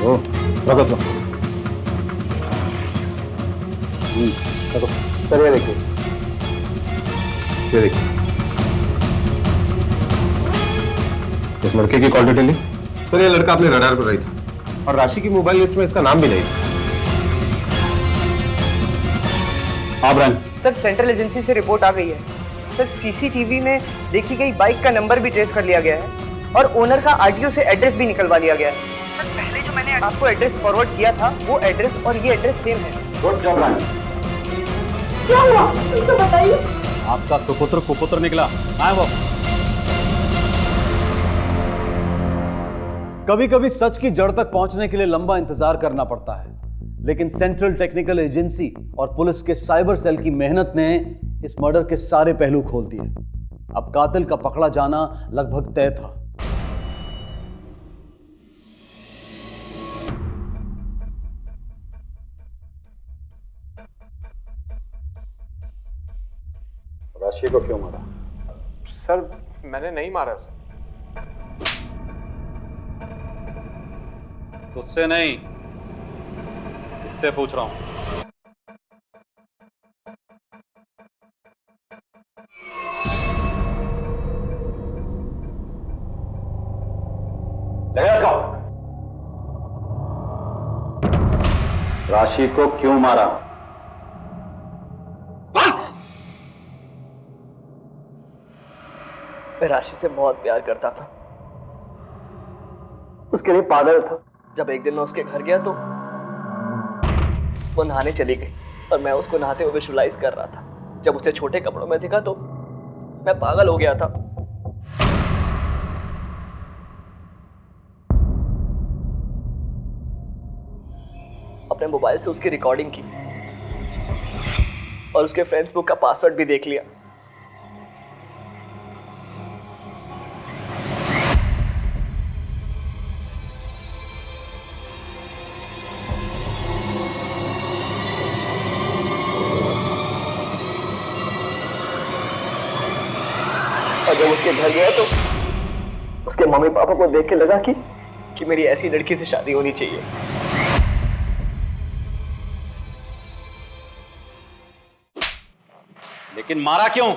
ओ, रखो तो। रखो। सर ये देखिए, ये देखिए, इस लड़के की कॉल डिटेल ली। सर ये लड़का अपने रडार पर रही था और राशि की मोबाइल लिस्ट में इसका नाम भी नहीं था। हाँ ब्रांड। सर सेंट्रल एजेंसी से रिपोर्ट आ गई है। सर सीसीटीवी में देखी गई बाइक का नंबर भी ट्रेस कर लिया गया है और ओनर का आरटीओ से एड्रेस भी निकलवा लिया गया है। सर पहले जो मैंने आपको एड्रेस फॉरवर्ड किया था वो एड्रेस और ये एड्रेस सेम है। Good job brand. क्या हुआ तो बताइए। आपका सुपुत्र कुपुत्र निकला। आए वो। कभी कभी सच की जड़ तक पहुंचने के लिए लंबा इंतजार करना पड़ता है, लेकिन सेंट्रल टेक्निकल एजेंसी और पुलिस के साइबर सेल की मेहनत ने इस मर्डर के सारे पहलू खोल दिए। अब कातिल का पकड़ा जाना लगभग तय था। राशि को क्यों मारा? सर मैंने नहीं मारा सर। तुझसे नहीं, इससे पूछ रहा हूं। राशि को क्यों मारा? मैं राशि से बहुत प्यार करता था, उसके लिए पागल था। जब एक दिन मैं उसके घर गया तो वो नहाने चली गई और मैं उसको नहाते हुए विजुअलाइज कर रहा था। जब उसे छोटे कपड़ों में दिखा तो मैं पागल हो गया था। अपने मोबाइल से उसकी रिकॉर्डिंग की और उसके फ्रेंड्स बुक का पासवर्ड भी देख लिया। और जब उसके घर गया तो उसके मम्मी पापा को देख के लगा कि मेरी ऐसी लड़की से शादी होनी चाहिए। लेकिन मारा क्यों?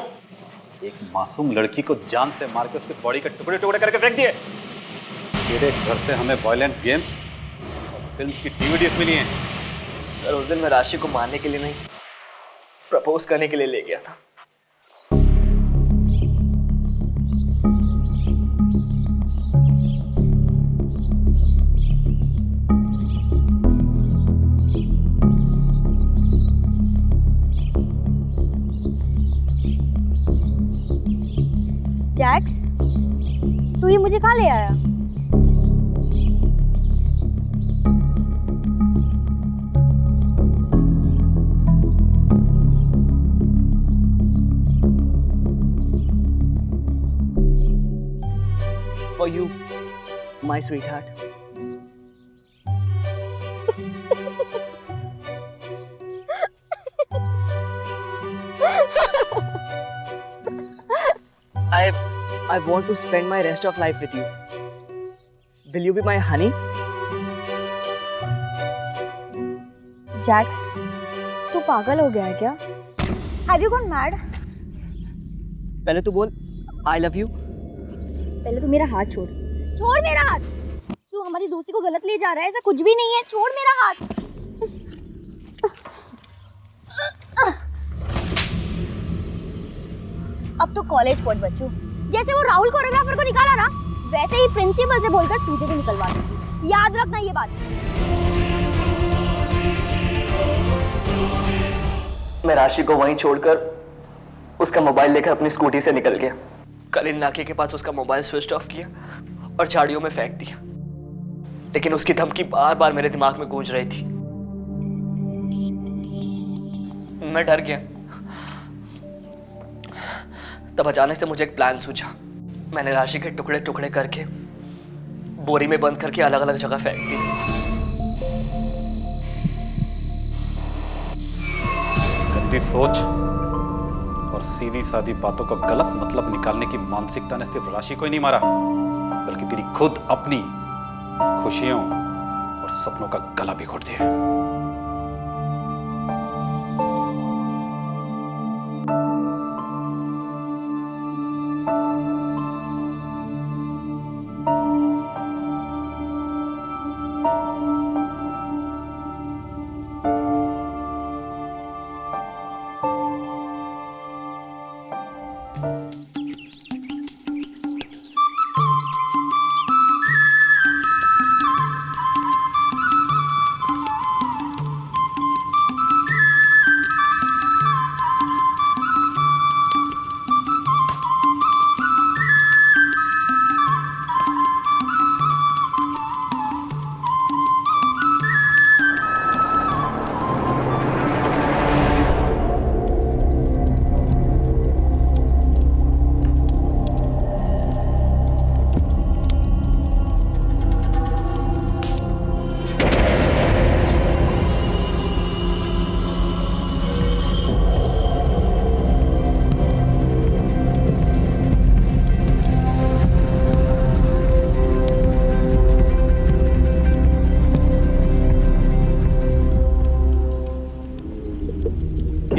एक मासूम लड़की को जान से मार के उसकी बॉडी के टुकड़े टुकड़े करके फेंक दिए। तेरे घर से हमें वायलेंट गेम्स और फिल्म्स की डीवीडीज मिली हैं। सर उस दिन मैं राशि को मारने के लिए नहीं, प्रपोज करने के लिए ले गया था। जैक्स, तू ये मुझे कहाँ ले आया? For you, my sweetheart. I want to spend my rest of life with you. Will you be my honey? Jacks, तू पागल हो गया है क्या? Have you gone mad? पहले तू बोल I love you. पहले तू मेरा हाथ छोड़। छोड़ मेरा हाथ। तू हमारी दोस्ती को गलत ले जा रहा है, ऐसा कुछ भी नहीं है। छोड़ मेरा हाथ। अब तो कॉलेज पहुंच बच्चू। जैसे वो राहुल कोरियोग्राफर को निकाला ना, वैसे ही प्रिंसिपल से बोलकर तुझे भी निकलवा दूंगी। याद रखना ये बात। मैं राशि को वहीं छोड़कर उसका मोबाइल लेकर अपनी स्कूटी से निकल गया। कल इन नाके के पास उसका मोबाइल स्विच ऑफ किया और झाड़ियों में फेंक दिया। लेकिन उसकी धमकी बार बार मेरे दिमाग में गूंज रही थी। मैं डर गया। तब अचानक से मुझे एक प्लान सूझा। मैंने राशि के टुकड़े टुकड़े करके बोरी में बंद करके अलग अलग जगह फेंक दी। गंदी सोच और सीधी सादी बातों का गलत मतलब निकालने की मानसिकता ने सिर्फ राशि को ही नहीं मारा, बल्कि तेरी खुद अपनी खुशियों और सपनों का गला भी घोट दिया।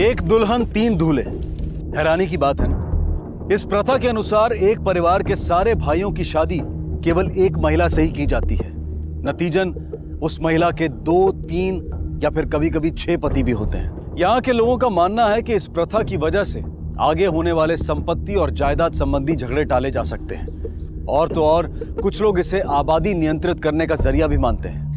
एक दुल्हन तीन दूल्हे, हैरानी की बात है ना। इस प्रथा के अनुसार एक परिवार के सारे भाइयों की शादी केवल एक महिला से ही की जाती है। नतीजन उस महिला के 2, 3 या फिर कभी कभी 6 पति भी होते हैं। यहाँ के लोगों का मानना है कि इस प्रथा की वजह से आगे होने वाले संपत्ति और जायदाद संबंधी झगड़े टाले जा सकते हैं। और तो और कुछ लोग इसे आबादी नियंत्रित करने का जरिया भी मानते हैं।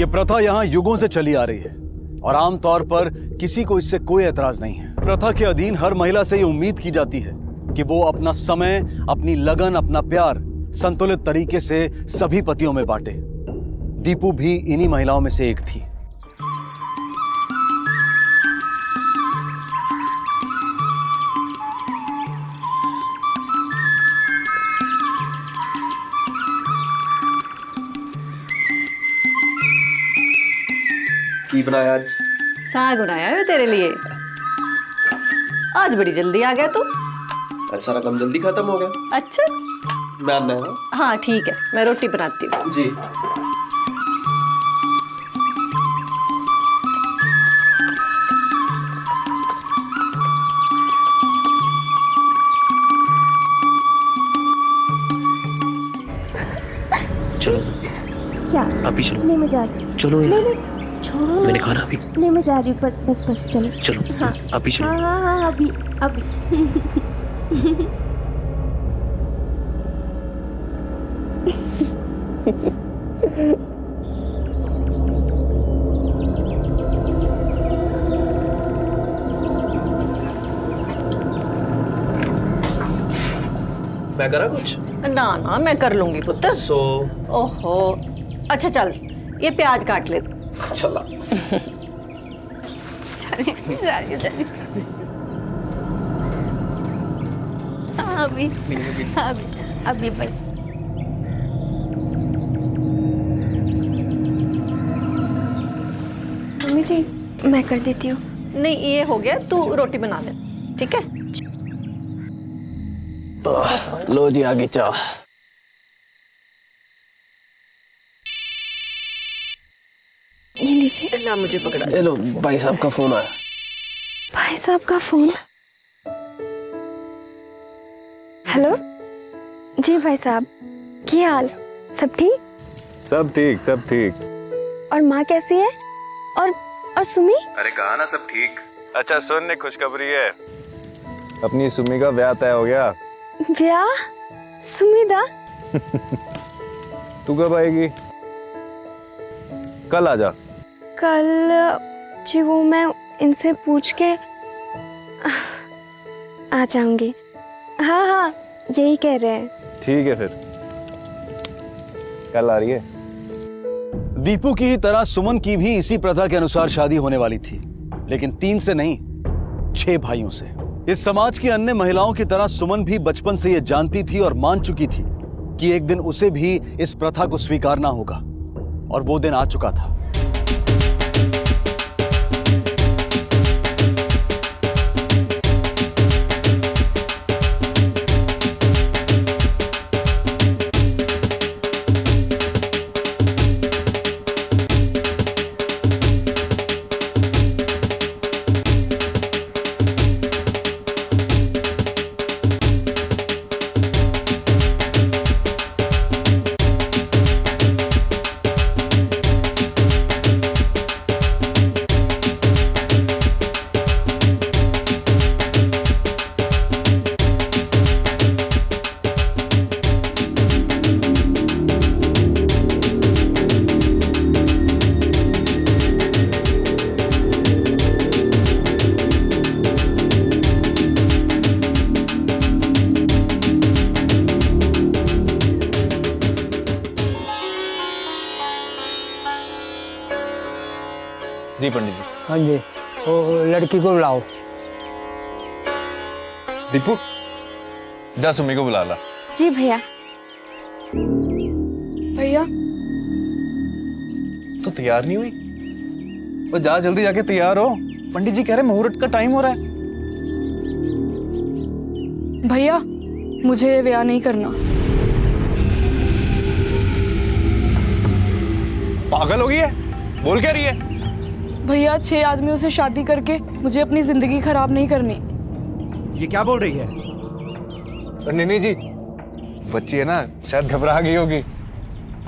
ये प्रथा यहाँ युगों से चली आ रही है और आमतौर पर किसी को इससे कोई एतराज नहीं है। प्रथा के अधीन हर महिला से ये उम्मीद की जाती है कि वो अपना समय, अपनी लगन, अपना प्यार संतुलित तरीके से सभी पतियों में बांटे। दीपू भी इन्हीं महिलाओं में से एक थी। की बनाया आज? साग बनाया है तेरे लिए। आज बड़ी जल्दी आ गया तू। आज सारा काम जल्दी खत्म हो गया। अच्छा मैं आना है। हाँ ठीक है, मैं रोटी बनाती हूँ। जी। चलो क्या? अभी चलो। नहीं मैं जा रही। चलो नहीं नहीं छोड़ो। मैंने खाना अभी। नहीं मैं जा रही हूँ, बस बस बस चलो। चलो हाँ अभी चलो। हाँ हाँ हाँ अभी अभी। मैं करा कुछ? ना ना मैं कर लूंगी पुत्र। ओहो अच्छा चल ये प्याज काट ले। चला। अभी अभी बस। मम्मी जी मैं कर देती हूँ। नहीं ये हो गया, तू रोटी बना दे ठीक है। लो जी आगे चाह। ये लीजिए। ना मुझे पकड़ा। ये लो भाई साहब का फोन आया। भाई साहब का फोन। हेलो जी भाई साहब, क्या हाल? सब ठीक? सब ठीक सब ठीक। और माँ कैसी है? और सुमी? अरे कहा ना सब ठीक। अच्छा सुन, ने खुशखबरी है, अपनी सुमी का ब्याह तय हो गया। ब्याह? सुमी दा? तू कब आएगी? कल आ जा। कल जी वो मैं इनसे पूछ के आ जाऊंगी। हाँ हाँ यही कह रहे हैं। ठीक है फिर कल आ रही है। दीपू की ही तरह सुमन की भी इसी प्रथा के अनुसार शादी होने वाली थी, लेकिन 3 से नहीं 6 भाइयों से। इस समाज की अन्य महिलाओं की तरह सुमन भी बचपन से यह जानती थी और मान चुकी थी कि एक दिन उसे भी इस प्रथा को स्वीकारना होगा, और वो दिन आ चुका था। जी पंडित जी। हाँ जी, तो लड़की को बुलाओ। दीपू जा सुमी को बुला ला। जी भैया। भैया तो तैयार नहीं हुई? वो जा जल्दी जाके तैयार हो, पंडित जी कह रहे मुहूर्त का टाइम हो रहा है। भैया मुझे ब्याह नहीं करना। पागल हो गई है, बोल क्या रही है? भैया 6 आदमियों से शादी करके मुझे अपनी जिंदगी खराब नहीं करनी। ये क्या बोल रही है? नहीं जी, बच्ची है ना, शायद घबरा गई होगी।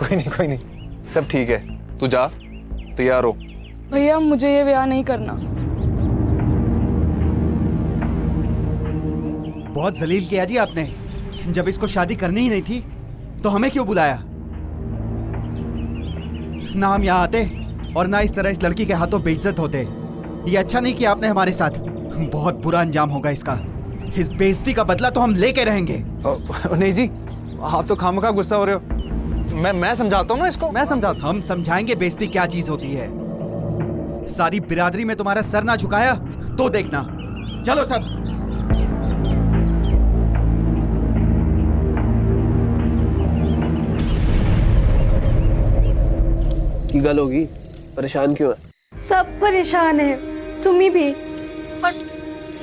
कोई नहीं सब ठीक है, तू जा तैयार हो। भैया मुझे ये ब्याह नहीं करना। बहुत जलील किया जी आपने। जब इसको शादी करनी ही नहीं थी तो हमें क्यों बुलाया? ना हम यहाँ आते और ना इस तरह इस लड़की के हाथों बेइज्जत होते। ये अच्छा नहीं किया आपने हमारे साथ। बहुत बुरा अंजाम होगा इसका। इस बेइज्जती का बदला तो हम लेके रहेंगे। नहीं जी, आप तो खामखा गुस्सा हो रहे हो। मैं समझाता हूँ ना इसको, मैं समझाता। हम समझाएंगे बेइज्जती क्या चीज होती है। सारी बिरादरी में तुम्हारा सर ना झुकाया तो देखना। चलो सब। की गल होगी, परेशान क्यों है? सब परेशान है, सुमी भी। और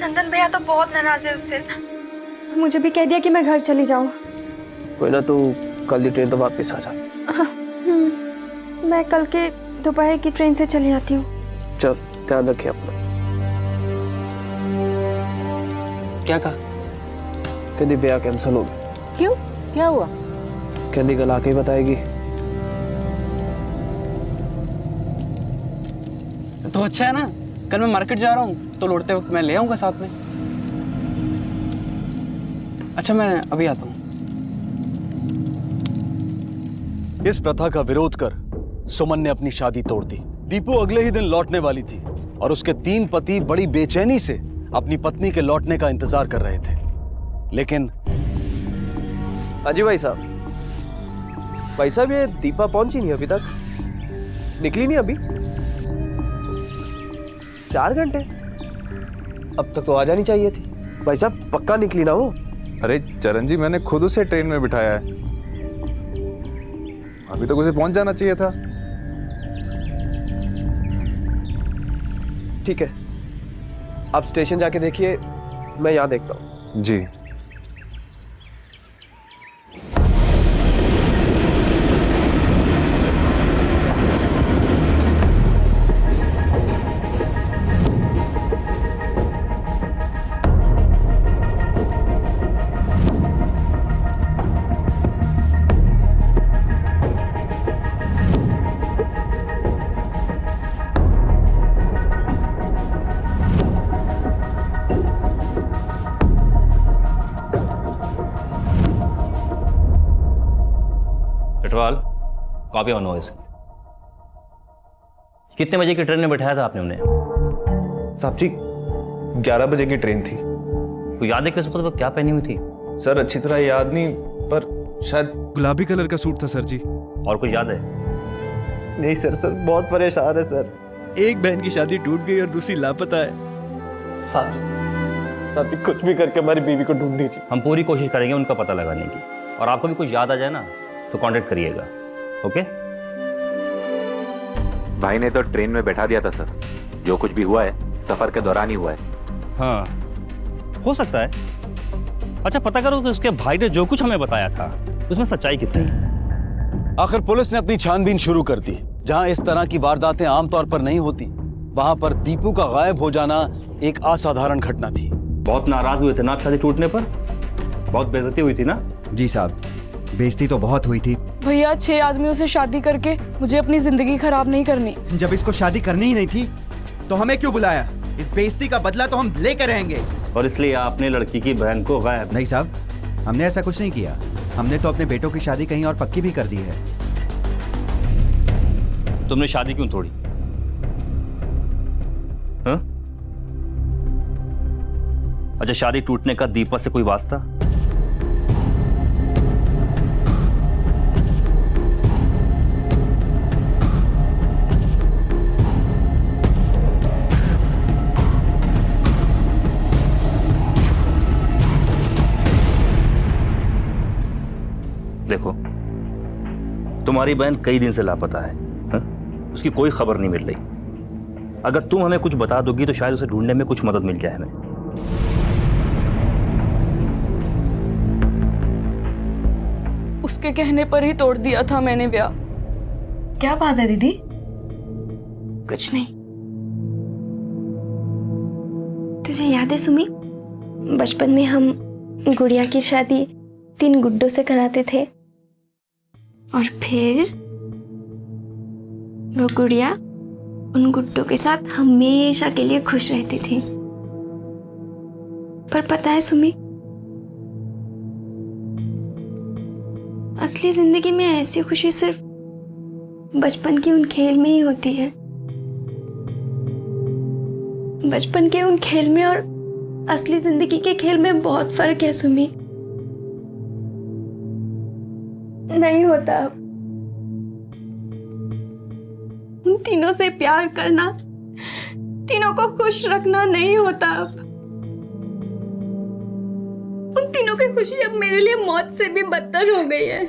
नंदन भैया तो बहुत नाराज है उससे। मुझे भी कह दिया कि मैं घर चली जाऊं। कोई ना, तू कल की ट्रेन तो वापस आ जा। मैं कल के दोपहर की ट्रेन से चली आती हूँ। चल, ध्यान रखिए अपना। क्या कहा? कहती ब्याह कैंसिल हो गया। क्यों, क्या हुआ? कहती कल आके ही बताएगी। तो अच्छा है ना, कल मैं मार्केट जा रहा हूँ तो लौटते वक्त मैं ले आऊंगा साथ में। अच्छा, मैं अभी आता हूँ। इस प्रथा का विरोध कर सुमन ने अपनी शादी तोड़ दी। दीपू अगले ही दिन लौटने वाली थी और उसके 3 पति बड़ी बेचैनी से अपनी पत्नी के लौटने का इंतजार कर रहे थे। लेकिन अजी भाई साहब, ये दीपा पहुंची नहीं अभी तक, निकली नहीं अभी। 4 घंटे, अब तक तो आ जानी चाहिए थी। भाई साहब पक्का निकली ना वो? अरे चरण जी, मैंने खुद उसे ट्रेन में बिठाया है, अभी तक उसे पहुंच जाना चाहिए था। ठीक है, आप स्टेशन जाके देखिए, मैं यहाँ देखता हूँ। जी। पेट्रोल कॉपी ऑन हो इसकी। कितने बजे की ट्रेन में बैठाया था आपने उन्हें? साहब जी 11 बजे की ट्रेन थी। तो याद है कि उस वक्त वो क्या पहनी हुई थी? सर अच्छी तरह याद नहीं, पर शायद गुलाबी कलर का सूट था सर जी। और कुछ याद है? नहीं सर बहुत परेशान है सर। एक बहन की शादी टूट गई और दूसरी लापता है। साहब कुछ भी करके हमारी बीवी को ढूंढ दीजिए। हम पूरी कोशिश करेंगे उनका पता लगाने की, और आपको भी कुछ याद आ जाए ना तो कांटेक्ट करिएगा। ओके? भाई ने तो ट्रेन में बैठा दिया था सर। जो कुछ भी हुआ है सफर के दौरान ही हुआ है। हाँ, हो सकता है। अच्छा, पता करो कि उसके भाई ने जो कुछ हमें बताया था उसमें सच्चाई कितनी है। आखिर पुलिस ने अपनी छानबीन शुरू कर दी। जहां इस तरह की वारदातें आमतौर पर नहीं होती, वहां पर दीपू का गायब हो जाना एक असाधारण घटना थी। बहुत नाराज हुए थे ना आप शादी टूटने पर? बहुत बेइज्जती हुई थी ना? जी साहब, बेइज्जती तो बहुत हुई थी। भैया 6 आदमियों से शादी करके मुझे अपनी जिंदगी खराब नहीं करनी। जब इसको शादी करनी ही नहीं थी तो हमें क्यों बुलाया? इस बेइज्जती का बदला तो हम लेकर रहेंगे। और इसलिए आपने लड़की की बहन को गायब? नहीं साहब, हमने ऐसा कुछ नहीं किया। हमने तो अपने बेटों की शादी कहीं और पक्की भी कर दी है। तुमने शादी क्यों तोड़ी? हाँ? अच्छा, शादी टूटने का दीपा से कोई वास्ता? देखो, तुम्हारी बहन कई दिन से लापता है, हा? उसकी कोई खबर नहीं मिल रही। अगर तुम हमें कुछ बता दोगी तो शायद उसे ढूंढने में कुछ मदद मिल जाए हमें। उसके कहने पर ही तोड़ दिया था मैंने ब्याह। क्या बात है दीदी? कुछ नहीं। तुझे याद है सुमी, बचपन में हम गुड़िया की शादी 3 गुड्डों से कराते थे और फिर वो गुड़िया उन गुड्डों के साथ हमेशा के लिए खुश रहती थी। पर पता है सुमी, असली जिंदगी में ऐसी खुशी सिर्फ बचपन की उन खेल में ही होती है। बचपन के उन खेल में और असली जिंदगी के खेल में बहुत फर्क है सुमी। नहीं होता अब। उन तीनों से प्यार करना, तीनों को खुश रखना नहीं होता अब। उन तीनों की खुशी अब मेरे लिए मौत से भी बदतर हो गई है।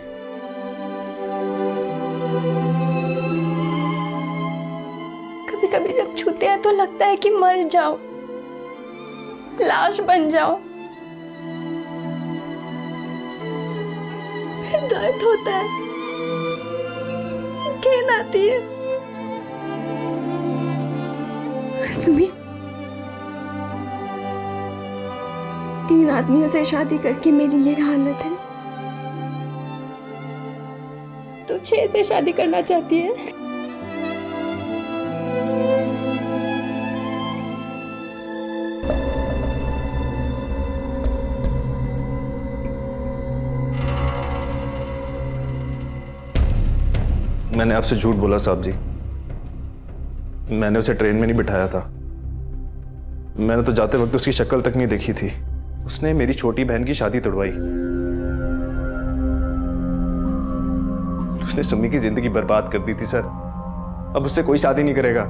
कभी कभी जब छूते हैं तो लगता है कि मर जाओ, लाश बन जाओ। फिर दर्द होता है, घिन आती है। सुमी, 3 आदमियों से शादी करके मेरी ये हालत है। तू 6 से शादी करना चाहती है? मैंने आपसे झूठ बोला साहब जी। मैंने उसे ट्रेन में नहीं बिठाया था। मैंने तो जाते वक्त उसकी शक्ल तक नहीं देखी थी। उसने मेरी छोटी बहन की शादी तोड़वाई। उसने सुमी की जिंदगी बर्बाद कर दी थी सर। अब उससे कोई शादी नहीं करेगा।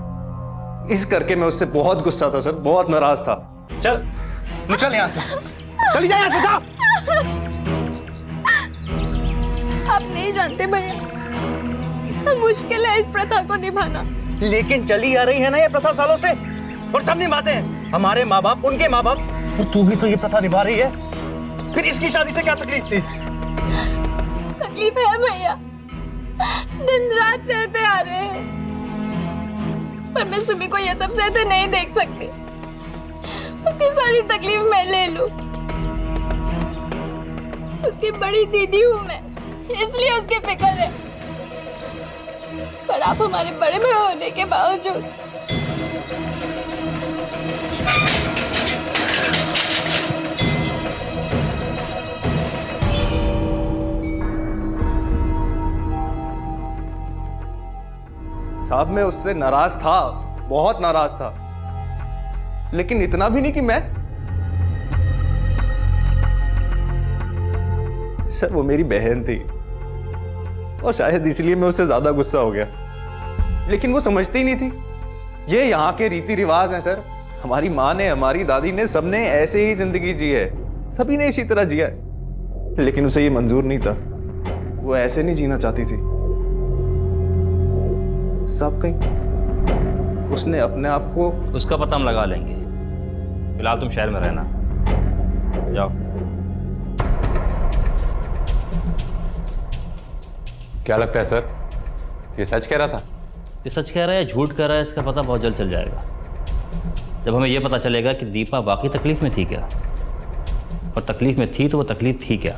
इस करके मैं उससे बहुत गुस्सा था सर, बहुत नाराज था। चल निकल यहाँ से, चली जा यहाँ से, जा। आप नहीं जानते भैया, मुश्किल है इस प्रथा को निभाना। लेकिन चली आ रही है ना ये प्रथा सालों से, और सब निभाते हैं। हमारे माँ बाप, उनके माँ बाप, और तू भी तो ये प्रथा निभा रही है। फिर इसकी शादी से क्या तकलीफ थी? तकलीफ है भैया, दिन रात सहते आ रहे हैं, पर मैं सुमी को ये सब सहते नहीं देख सकती। उसकी सारी तकलीफ मैं ले लूं। उसकी बड़ी दीदी हूं मैं, इसलिए उसकी फिक्र है। पर आप हमारे बड़े भाई होने के बावजूद साहब मैं उससे नाराज था, बहुत नाराज था, लेकिन इतना भी नहीं कि मैं। सर वो मेरी बहन थी और शायद इसलिए मैं उससे ज्यादा गुस्सा हो गया, लेकिन वो समझती ही नहीं थी। ये यहाँ के रीति रिवाज हैं सर। हमारी माँ ने, हमारी दादी ने, सबने ऐसे ही जिंदगी जी है, सभी ने इसी तरह जिया है, लेकिन उसे ये मंजूर नहीं था। वो ऐसे नहीं जीना चाहती थी। सब कहीं उसने अपने आप को। उसका पता हम लगा लेंगे, फिलहाल तुम शहर में रहना, जाओ। क्या लगता है सर, ये सच कह रहा था? ये सच कह रहा है, झूठ कह रहा है, इसका पता बहुत जल्द चल जाएगा। जब हमें यह पता चलेगा कि दीपा वाकई तकलीफ में थी क्या, और तकलीफ में थी तो वो तकलीफ थी क्या।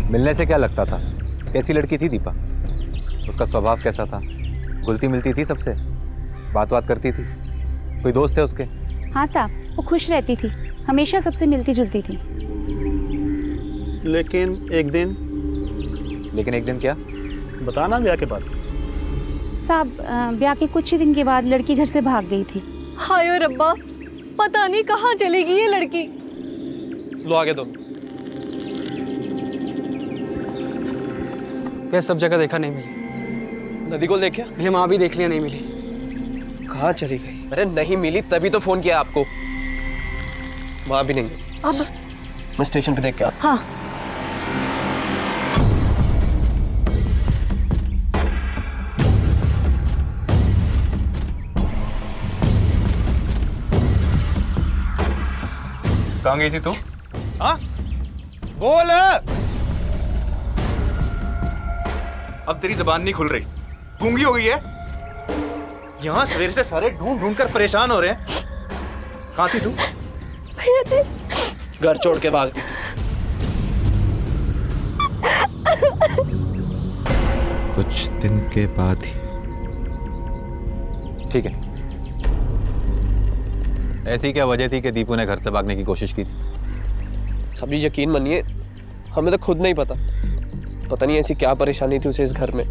मिलने से क्या लगता था? कैसी लड़की थी दीपा? उसका स्वभाव कैसा था? घुलती मिलती थी सबसे? बात करती थी? कोई दोस्त है उसके? हाँ साहब, वो खुश रहती थी, हमेशा सबसे मिलती जुलती थी। लेकिन एक दिन क्या? बताना ब्याह के बाद। साहब ब्याह के कुछ ही दिन के बाद लड़की घर से भाग गई थी। हाय रब्बा, पता नहीं कहाँ चली गई ये लड़की। लो आगे दो। मैं सब जगह देखा, नहीं मिली। नदी को देखा? भैया वहाँ भी देख लिया, नहीं मिली। कहाँ चली गई? अरे नहीं मिली तभी तो फोन किया आपको। वहाँ भी नहीं। अब मैं स्टेशन पे देख के आता। हाँ। कहाँ गई थी तू? हाँ बोल। अब तेरी जबान नहीं खुल रही, गूंगी हो गई है। यहाँ सवेरे से सारे ढूंढ ढूंढ कर परेशान हो रहे हैं। कहाँ थी तू? भैया जी घर छोड़ के भाग गई थी। कुछ दिन के बाद ही। ठीक है, ऐसी क्या वजह थी कि दीपू ने घर से भागने की कोशिश की थी? सभी यकीन मानिए, हमें तो खुद नहीं पता नहीं ऐसी क्या परेशानी थी उसे इस घर में।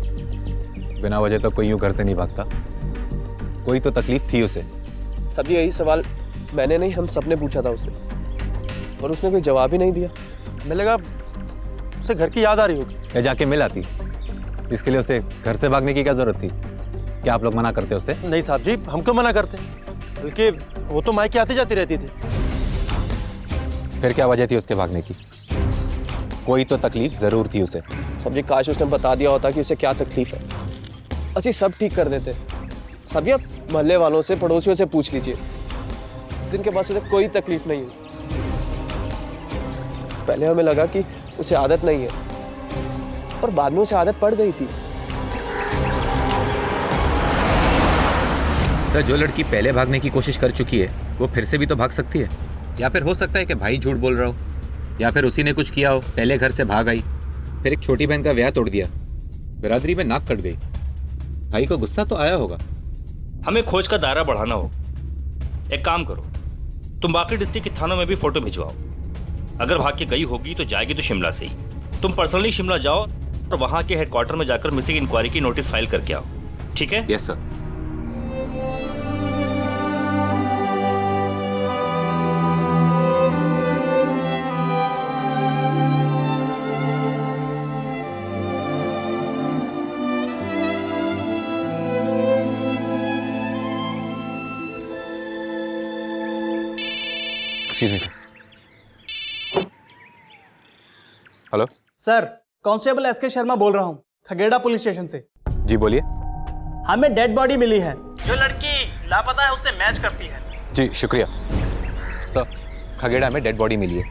बिना वजह तो कोई यूं घर से नहीं भागता, कोई तो तकलीफ थी उसे। सभी यही सवाल मैंने नहीं, हम सबने पूछा था उससे, और उसने कोई जवाब ही नहीं दिया। हमें लगा उसे घर की याद आ रही होगी। या जाके मिल आती, इसके लिए उसे घर से भागने की क्या जरूरत थी? क्या आप लोग मना करते उसे? नहीं साहब जी, हम क्यों मना करते, बल्कि वो तो मायके आती जाती रहती थी। फिर क्या वजह थी उसके भागने की? कोई तो तकलीफ जरूर थी उसे। सब्जी काश उसने बता दिया होता कि उसे क्या तकलीफ है, ਅਸੀਂ सब ठीक कर देते। सभी आप मोहल्ले वालों से, पड़ोसियों से पूछ लीजिए, उस दिन के बाद उसे कोई तकलीफ नहीं हुई। पहले हमें लगा कि उसे आदत नहीं है, पर बाद में उसे आदत पड़ गई थी। तो जो लड़की पहले भागने की कोशिश कर चुकी है वो फिर से भी तो भाग सकती है। या फिर हो सकता है कि भाई झूठ बोल रहा हो, या फिर उसी ने कुछ किया हो, पहले घर से भाग आई, फिर एक छोटी बहन का ब्याह तोड़ दिया, बिरादरी में नाक कट गई। भाई को गुस्सा तो आया होगा। हमें खोज का दायरा बढ़ाना हो। एक काम करो, तुम बाकी डिस्ट्रिक्ट के थानों में भी फोटो भिजवाओ। अगर भाग के गई होगी तो जाएगी तो शिमला से ही। तुम पर्सनली शिमला जाओ और वहां के हेडक्वार्टर में जाकर मिसिंग इंक्वायरी की नोटिस फाइल करके आओ। ठीक है? Yes sir. Hello sir, constable S K Sharma बोल रहा हूँ, खगेड़ा पुलिस स्टेशन से। जी बोलिए। हमें डेड बॉडी मिली है, जो लड़की लापता है उससे मैच करती है। जी शुक्रिया सर। खगेड़ा में डेड बॉडी मिली है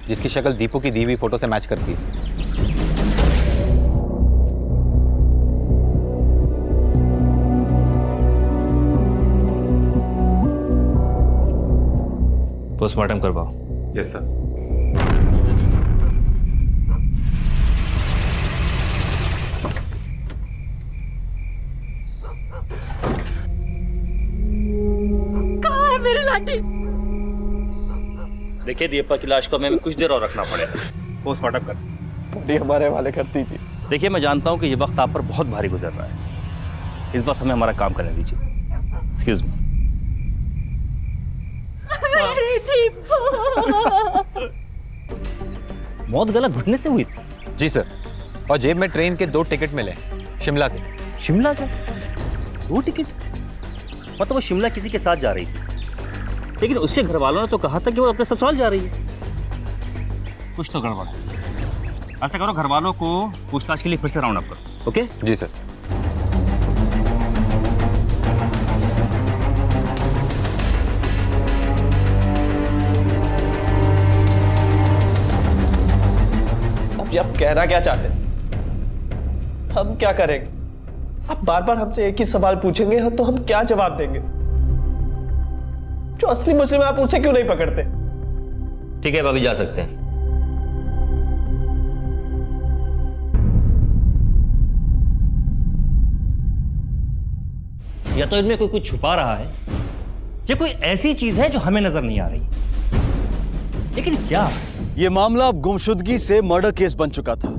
जिसकी शक्ल दीपू की दी हुई फोटो से मैच करती है। पोस्टमार्टम करवाओ। Yes sir. कहाँ है मेरी लाठी? देखिए दीपक की लाश को हमें कुछ देर और रखना पड़ेगा। पोस्टमार्टम कर बॉडी हमारे हवाले कर दीजिए। देखिए मैं जानता हूँ कि ये वक्त आप पर बहुत भारी गुजर रहा है, इस वक्त हमें हमारा काम करने दीजिए। Excuse me. मेरी दीपू। मौत गला घुटने से हुई थी? जी सर, और जेब में ट्रेन के 2 टिकट मिले, शिमला के। शिमला का 2 टिकट? मतलब वो शिमला किसी के साथ जा रही थी, लेकिन उसके घर वालों ने तो कहा था कि वो अपने ससुराल जा रही है। कुछ तो गड़बड़ है। ऐसा करो, घर वालों को पूछताछ के लिए फिर से राउंड अप करो। ओके? जी सर। आप कहना क्या चाहते हैं? हम क्या करेंगे? आप बार बार हमसे एक ही सवाल पूछेंगे तो हम क्या जवाब देंगे? जो असली मुस्लिम है आप उसे क्यों नहीं पकड़ते? ठीक है, अभी जा सकते हैं। या तो इनमें कोई कुछ छुपा रहा है, या कोई ऐसी चीज है जो हमें नजर नहीं आ रही, लेकिन क्या? ये मामला अब गुमशुदगी से मर्डर केस बन चुका था।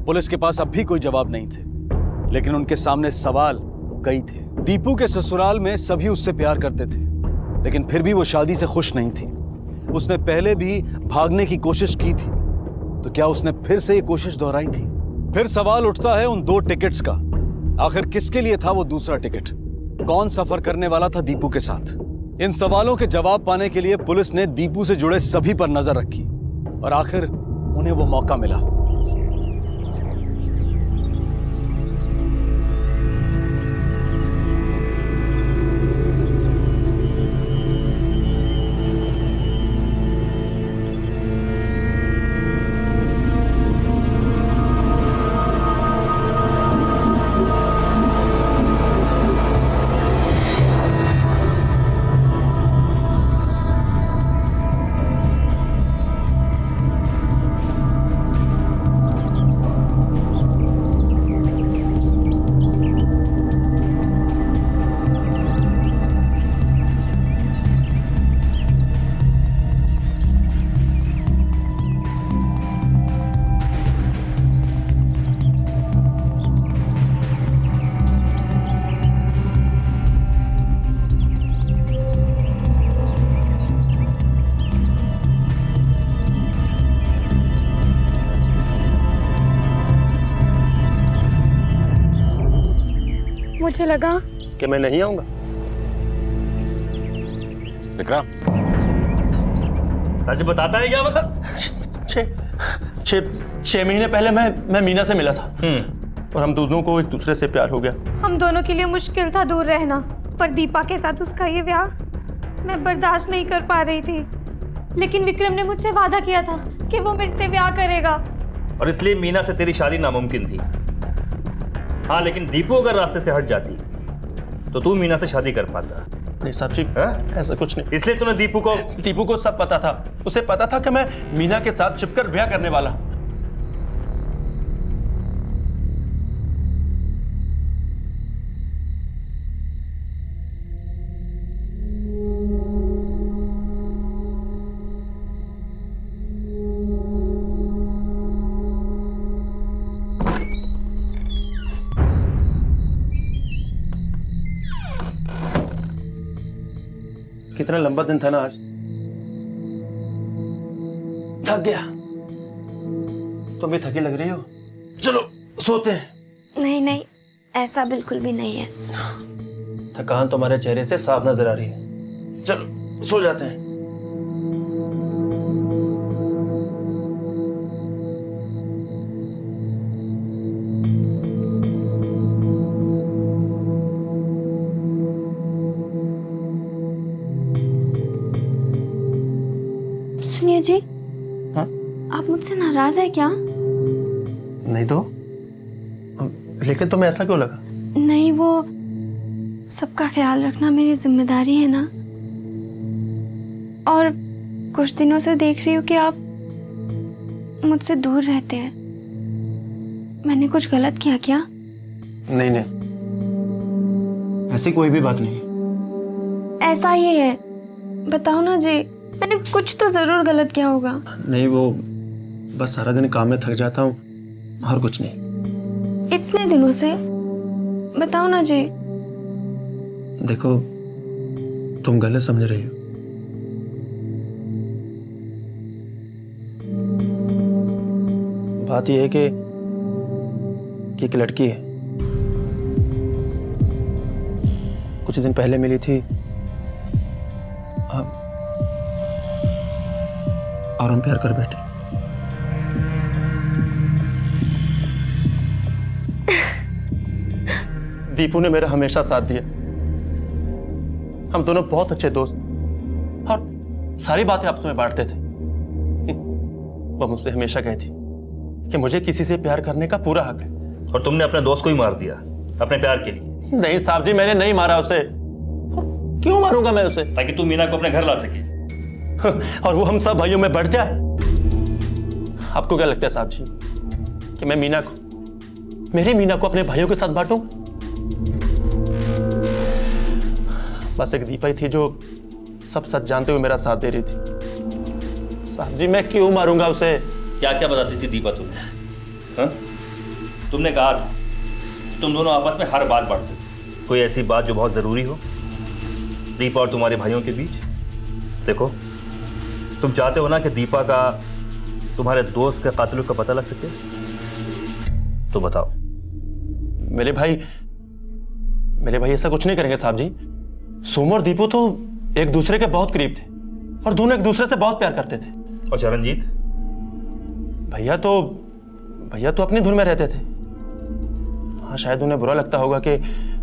पुलिस के पास अब भी कोई जवाब नहीं थे, लेकिन उनके सामने सवाल कई थे। दीपू के ससुराल में सभी उससे प्यार करते थे, लेकिन फिर भी वो शादी से खुश नहीं थी। उसने पहले भी भागने की कोशिश की थी, तो क्या उसने फिर से ये कोशिश दोहराई थी? फिर सवाल उठता है उन 2 टिकट्स का। आखिर किसके लिए था वो दूसरा टिकट? कौन सफर करने वाला था दीपू के साथ? इन सवालों के जवाब पाने के लिए पुलिस ने दीपू से जुड़े सभी पर नजर रखी और आखिर उन्हें वो मौका मिला। मुझे लगा कि मैं नहीं आऊंगा। विक्रम, सच बताता है क्या? मतलब 6 महीने पहले मैं मीना से मिला था और हम दोनों को एक दूसरे से प्यार हो गया। हम दोनों के लिए मुश्किल था दूर रहना, पर दीपा के साथ उसका ये ब्याह मैं बर्दाश्त नहीं कर पा रही थी। लेकिन विक्रम ने मुझसे वादा किया था कि वो मेरे से ब्याह करेगा, और इसलिए मीना से तेरी शादी नामुमकिन थी। हाँ, लेकिन दीपू अगर रास्ते से हट जाती तो तू मीना से शादी कर पाता। नहीं साहब जी, ऐसा कुछ नहीं। इसलिए तूने दीपू को सब पता था। उसे पता था कि मैं मीना के साथ छिपकर ब्याह करने वाला हूं। कितना लंबा दिन था ना आज। थक गया। तुम भी थकी लग रही हो। चलो सोते हैं। नहीं नहीं, ऐसा बिल्कुल भी नहीं है। थकान तुम्हारे चेहरे से साफ नजर आ रही है। चलो सो जाते हैं। सुनिए जी। हाँ? आप मुझसे नाराज है क्या? नहीं तो, लेकिन तुम्हें ऐसा क्यों लगा? नहीं, वो सबका ख्याल रखना मेरी जिम्मेदारी है ना। और कुछ दिनों से देख रही हूँ कि आप मुझसे दूर रहते हैं। मैंने कुछ गलत किया क्या? नहीं नहीं, ऐसी कोई भी बात नहीं। ऐसा ही है, बताओ ना जी। मैंने कुछ तो जरूर गलत किया होगा। नहीं, वो बस सारा दिन काम में थक जाता हूँ और कुछ नहीं। इतने दिनों से, बताओ ना जी। देखो, तुम गलत समझ रही हो। बात यह है कि एक लड़की है, कुछ दिन पहले मिली थी और हम प्यार कर बैठे। दीपू ने मेरा हमेशा साथ दिया। हम दोनों बहुत अच्छे दोस्त और सारी बातें आपस में बांटते थे। वो मुझसे हमेशा कहती कि मुझे किसी से प्यार करने का पूरा हक है। और तुमने अपने दोस्त को ही मार दिया अपने प्यार के लिए। नहीं साहब जी, मैंने नहीं मारा उसे। क्यों मारूंगा मैं उसे? ताकि तू मीना को अपने घर ला सके और वो हम सब भाइयों में बढ़ जाए। आपको क्या लगता है साहब जी कि मैं मेरी मीना को अपने भाइयों के साथ बांटूं? बस एक दीपा ही थी जो सब सच जानते हुए मेरा साथ दे रही थी। साहब जी, मैं क्यों मारूंगा उसे? क्या क्या बताती थी दीपा तुम्हें? हाँ? तुमने कहा तुम दोनों आपस में हर बात बांटते थे। कोई ऐसी बात जो बहुत जरूरी हो दीपा और तुम्हारे भाइयों के बीच? देखो, तुम चाहते हो ना कि दीपा का तुम्हारे दोस्त के कातिलों का पता लग सके, तो बताओ। मेरे भाई ऐसा कुछ नहीं करेंगे साहब जी। सोमू और दीपू तो एक दूसरे के बहुत करीब थे और दोनों एक दूसरे से बहुत प्यार करते थे। और चरणजीत? भैया तो अपनी धुन में रहते थे। हाँ, शायद उन्हें बुरा लगता होगा कि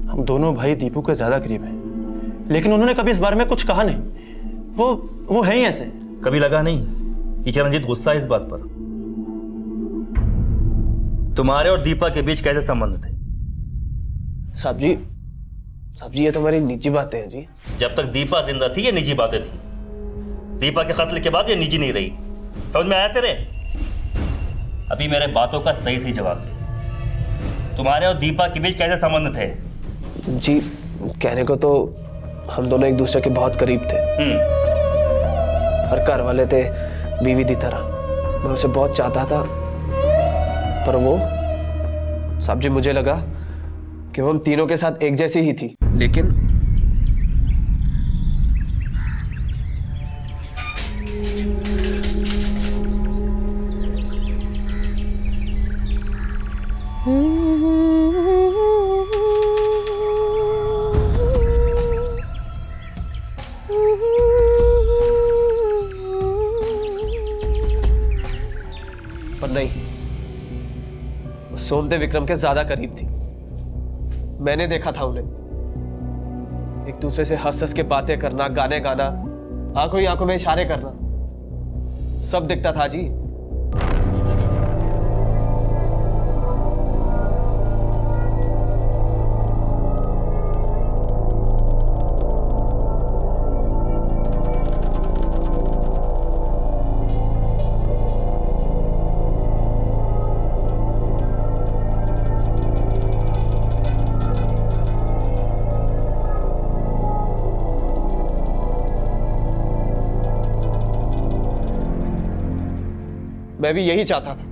हम दोनों भाई दीपू के ज्यादा करीब हैं, लेकिन उन्होंने कभी इस बारे में कुछ कहा नहीं। वो है ही ऐसे। कभी लगा नहीं कि चरणजीत गुस्सा है इस बात पर? तुम्हारे और दीपा के बीच कैसे संबंध थे? साहब जी, ये तो हमारी निजी बातें हैं जी। जब तक दीपा जिंदा थी ये निजी बातें थी। दीपा के कत्ल के बाद ये निजी नहीं रही। समझ में आया तेरे? अभी मेरे बातों का सही जवाब दे। तुम्हारे और दीपा के बीच कैसे संबंध थे? जी, कहने को तो हम दोनों एक दूसरे के बहुत करीब थे। हर घर वाले थे बीवी की तरह। मैं उसे बहुत चाहता था, पर वो, साहब जी, मुझे लगा कि वो हम तीनों के साथ एक जैसी ही थी, लेकिन खुद विक्रम के ज्यादा करीब थी। मैंने देखा था उन्हें एक दूसरे से हंस हंस के बातें करना, गाने गाना, आंखों ही आंखों में इशारे करना, सब दिखता था जी। मैं भी यही चाहता था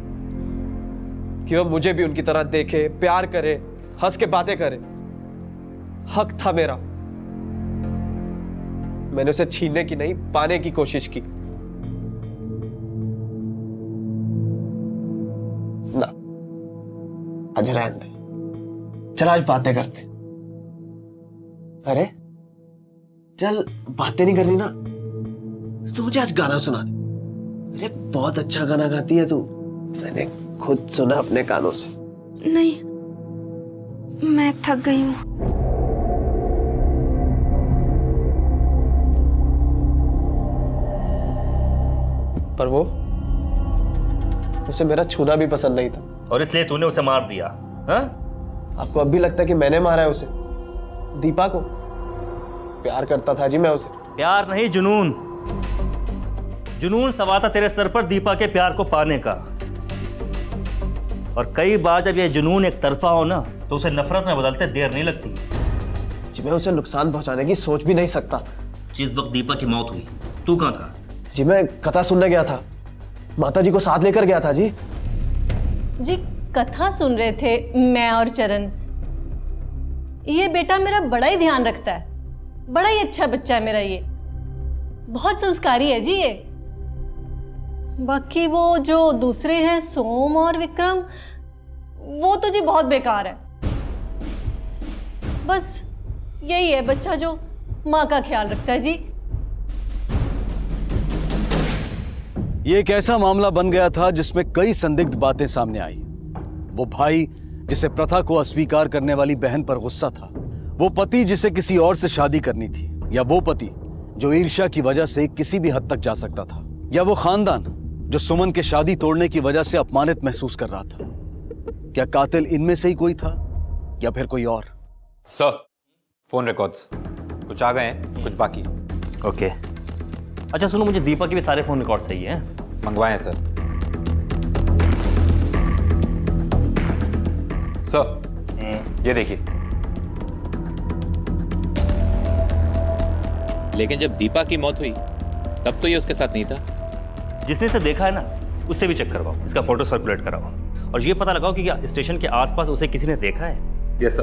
कि वो मुझे भी उनकी तरह देखे, प्यार करे, हंस के बातें करे। हक था मेरा। मैंने उसे छीनने की नहीं, पाने की कोशिश की। ना, आज रहने दे। चल आज बातें करते। अरे चल बातें नहीं करनी ना तो मुझे आज गाना सुना दे। अरे बहुत अच्छा गाना गाती है तू, मैंने खुद सुना अपने कानों से। नहीं, मैं थक गई हूँ। पर वो, उसे मेरा छूना भी पसंद नहीं था। और इसलिए तूने उसे मार दिया? हाँ? आपको अब भी लगता है कि मैंने मारा है उसे? दीपा को प्यार करता था जी मैं उसे। प्यार नहीं, जुनून। जुनून सवार था तेरे सर पर दीपा के प्यार को पाने का। और कई बार जब ये जुनून एक तरफा हो ना तो उसे नफरत में बदलते देर नहीं लगती। जी मैं उसे नुकसान पहुंचाने की सोच भी नहीं सकता। जिस वक्त दीपा की मौत हुई तू कहाँ था? जी मैं कथा सुनने गया था, माता जी को साथ लेकर गया था जी। जी कथा सुन रहे थे मैं और चरण। ये बेटा मेरा बड़ा ही ध्यान रखता है, बड़ा ही अच्छा बच्चा है मेरा, ये बहुत संस्कारी है जी ये। बाकी वो जो दूसरे हैं सोम और विक्रम, वो तो जी बहुत बेकार है। बस यही है बच्चा जो माँ का ख्याल रखता है जी। ये एक ऐसा मामला बन गया था जिसमें कई संदिग्ध बातें सामने आई। वो भाई जिसे प्रथा को अस्वीकार करने वाली बहन पर गुस्सा था, वो पति जिसे किसी और से शादी करनी थी, या वो पति जो ईर्ष्या की वजह से किसी भी हद तक जा सकता था, या वो खानदान जो सुमन के शादी तोड़ने की वजह से अपमानित महसूस कर रहा था। क्या कातिल इनमें से ही कोई था या फिर कोई और? सर, फोन रिकॉर्ड्स कुछ आ गए हैं, कुछ बाकी। ओके। अच्छा सुनो, मुझे दीपा के भी सारे फोन रिकॉर्ड सही हैं? मंगवाए हैं सर। सर ये देखिए। लेकिन जब दीपा की मौत हुई तब तो ये उसके साथ नहीं था। जिसने इसे देखा है ना उससे भी चेक करवाओ, इसका फोटो सर्कुलेट कराओ और ये पता लगाओ कि क्या स्टेशन के आसपास उसे किसी ने देखा है। Yes sir.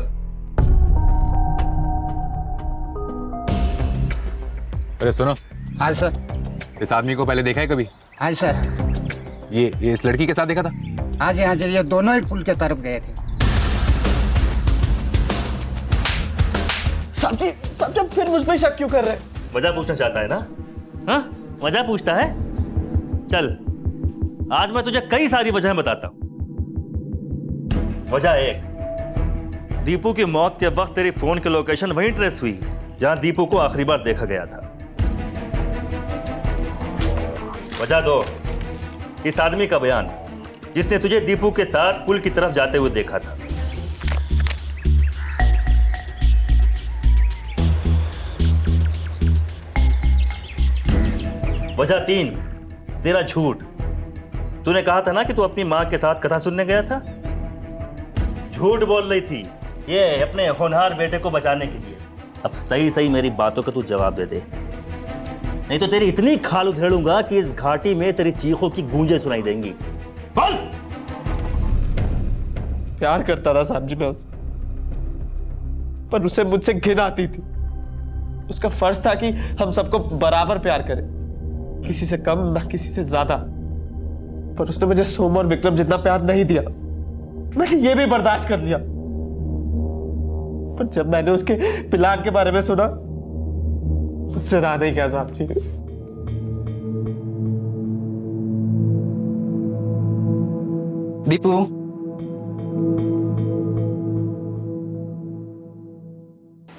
अरे सुनो। हाँ सर। इस आदमी को पहले देखा है कभी? हाँ सर। ये इस लड़की के साथ देखा था? हाँ जी हाँ जी, ये दोनों ही पुल के तरफ गए थे। साहब जी फिर मुझ पे शक क्यों कर रहे हैं? वजह पूछना चाहता है ना? हाँ वजह पूछता है? चल आज मैं तुझे कई सारी वजहें बताता हूं। वजह एक, दीपू की मौत के वक्त तेरी फोन की लोकेशन वहीं ट्रेस हुई जहां दीपू को आखिरी बार देखा गया था। वजह दो, इस आदमी का बयान जिसने तुझे दीपू के साथ पुल की तरफ जाते हुए देखा था। वजह तीन, तेरा झूठ। तूने कहा था ना कि तू अपनी मां के साथ कथा सुनने गया था, झूठ बोल रही थी ये अपने होनहार बेटे को बचाने के लिए। अब सही सही मेरी बातों का तू जवाब दे दे, नहीं तो तेरी इतनी खाल उधेड़ूंगा कि इस घाटी में तेरी चीखों की गूंजें सुनाई देंगी। बोल। प्यार करता था साहब जी मैं उससे, पर उसे मुझसे घिन आती थी। उसका फर्ज था कि हम सबको बराबर प्यार करें, किसी से कम ना किसी से ज्यादा। पर उसने मुझे सोम और विक्रम जितना प्यार नहीं दिया। मैंने ये भी बर्दाश्त कर लिया, पर जब मैंने उसके प्लान के बारे में सुना मुझसे रहा नहीं गया साहब जी। दीपू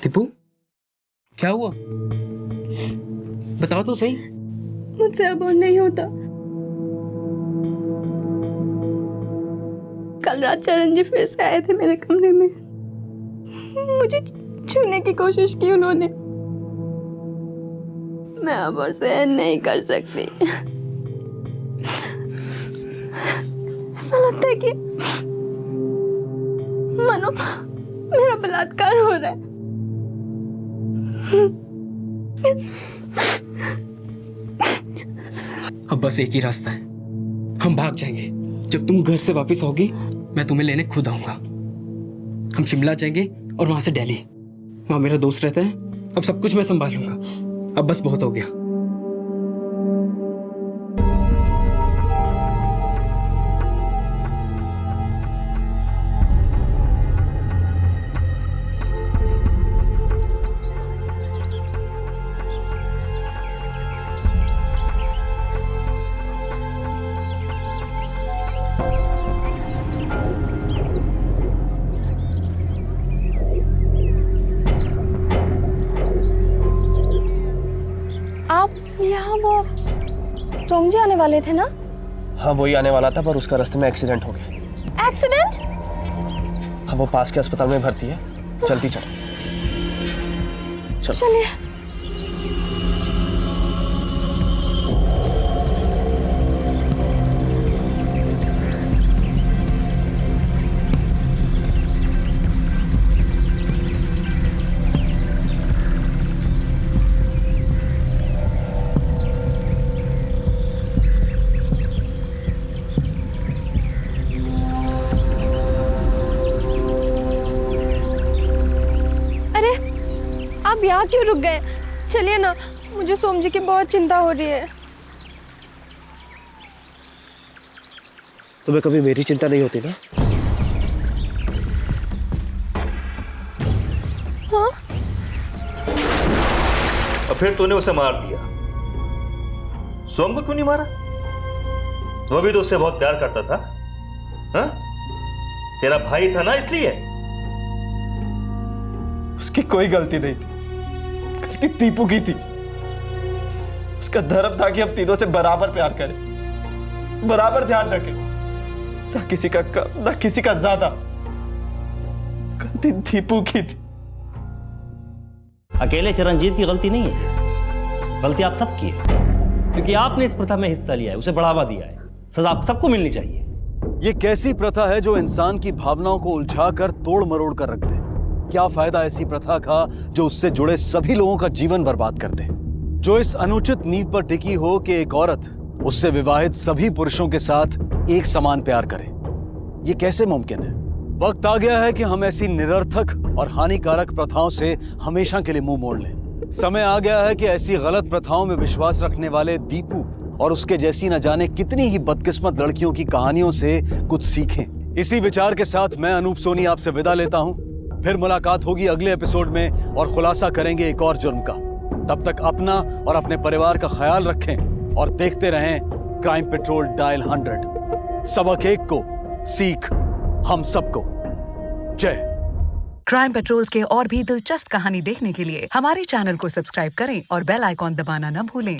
दीपू, क्या हुआ? बताओ तो सही। मुझसे अब और नहीं होता। कल रात चरण जी फिर से आए थे मेरे कमरे में। मुझे छूने की कोशिश की उन्होंने। मैं अब और सहन नहीं कर सकती। ऐसा लगता है कि मानो मेरा बलात्कार हो रहा है। अब बस एक ही रास्ता है, हम भाग जाएंगे। जब तुम घर से वापस आओगी मैं तुम्हें लेने खुद आऊंगा। हम शिमला जाएंगे और वहां से दिल्ली। वहां मेरा दोस्त रहता है। अब सब कुछ मैं संभालूंगा। अब बस बहुत हो गया। यहाँ वो सोम जी आने वाले थे ना? हाँ वही आने वाला था, पर उसका रास्ते में एक्सीडेंट हो गया। एक्सीडेंट? हाँ वो पास के अस्पताल में भर्ती है। जल्दी चलो। चलिए। आप यहाँ क्यों रुक गए? चलिए ना, मुझे सोम जी की बहुत चिंता हो रही है। तुम्हें कभी मेरी चिंता नहीं होती ना? हाँ? और फिर तूने उसे मार दिया। सोम को क्यों नहीं मारा? वो भी तो उससे बहुत प्यार करता था। हाँ? तेरा भाई था ना, इसलिए। उसकी कोई गलती नहीं थी, गलती दीपू की थी। उसका धर्म था कि हम तीनों से बराबर प्यार करें, बराबर ध्यान रखें, ना किसी का कम ना किसी का ज्यादा। गलती दीपू की थी। अकेले चरणजीत की गलती नहीं है, गलती आप सबकी है, क्योंकि आपने इस प्रथा में हिस्सा लिया है, उसे बढ़ावा दिया है। सजा आप सबको मिलनी चाहिए। ये कैसी प्रथा है जो इंसान की भावनाओं को उलझाकर तोड़ मरोड़ कर रख दे? क्या फायदा ऐसी प्रथा का जो उससे जुड़े सभी लोगों का जीवन बर्बाद कर दे? जो इस अनुचित नींव पर टिकी हो कि एक औरत उससे विवाहित सभी पुरुषों के साथ एक समान प्यार करे। ये कैसे मुमकिन है? वक्त आ गया है कि हम ऐसी निरर्थक और हानिकारक प्रथाओं से हमेशा के लिए मुंह मोड़ लें। समय आ गया है कि ऐसी गलत प्रथाओं में विश्वास रखने वाले दीपू और उसके जैसी न जाने कितनी ही बदकिस्मत लड़कियों की कहानियों से कुछ सीखें। इसी विचार के साथ मैं अनूप सोनी आपसे विदा लेता हूं। फिर मुलाकात होगी अगले एपिसोड में और खुलासा करेंगे एक और जुर्म का। तब तक अपना और अपने परिवार का ख्याल रखें और देखते रहें क्राइम पेट्रोल डायल 100। सबक एक को, सीख हम सबको। जय। क्राइम पेट्रोल के और भी दिलचस्प कहानी देखने के लिए हमारे चैनल को सब्सक्राइब करें और बेल आइकॉन दबाना न भूलें।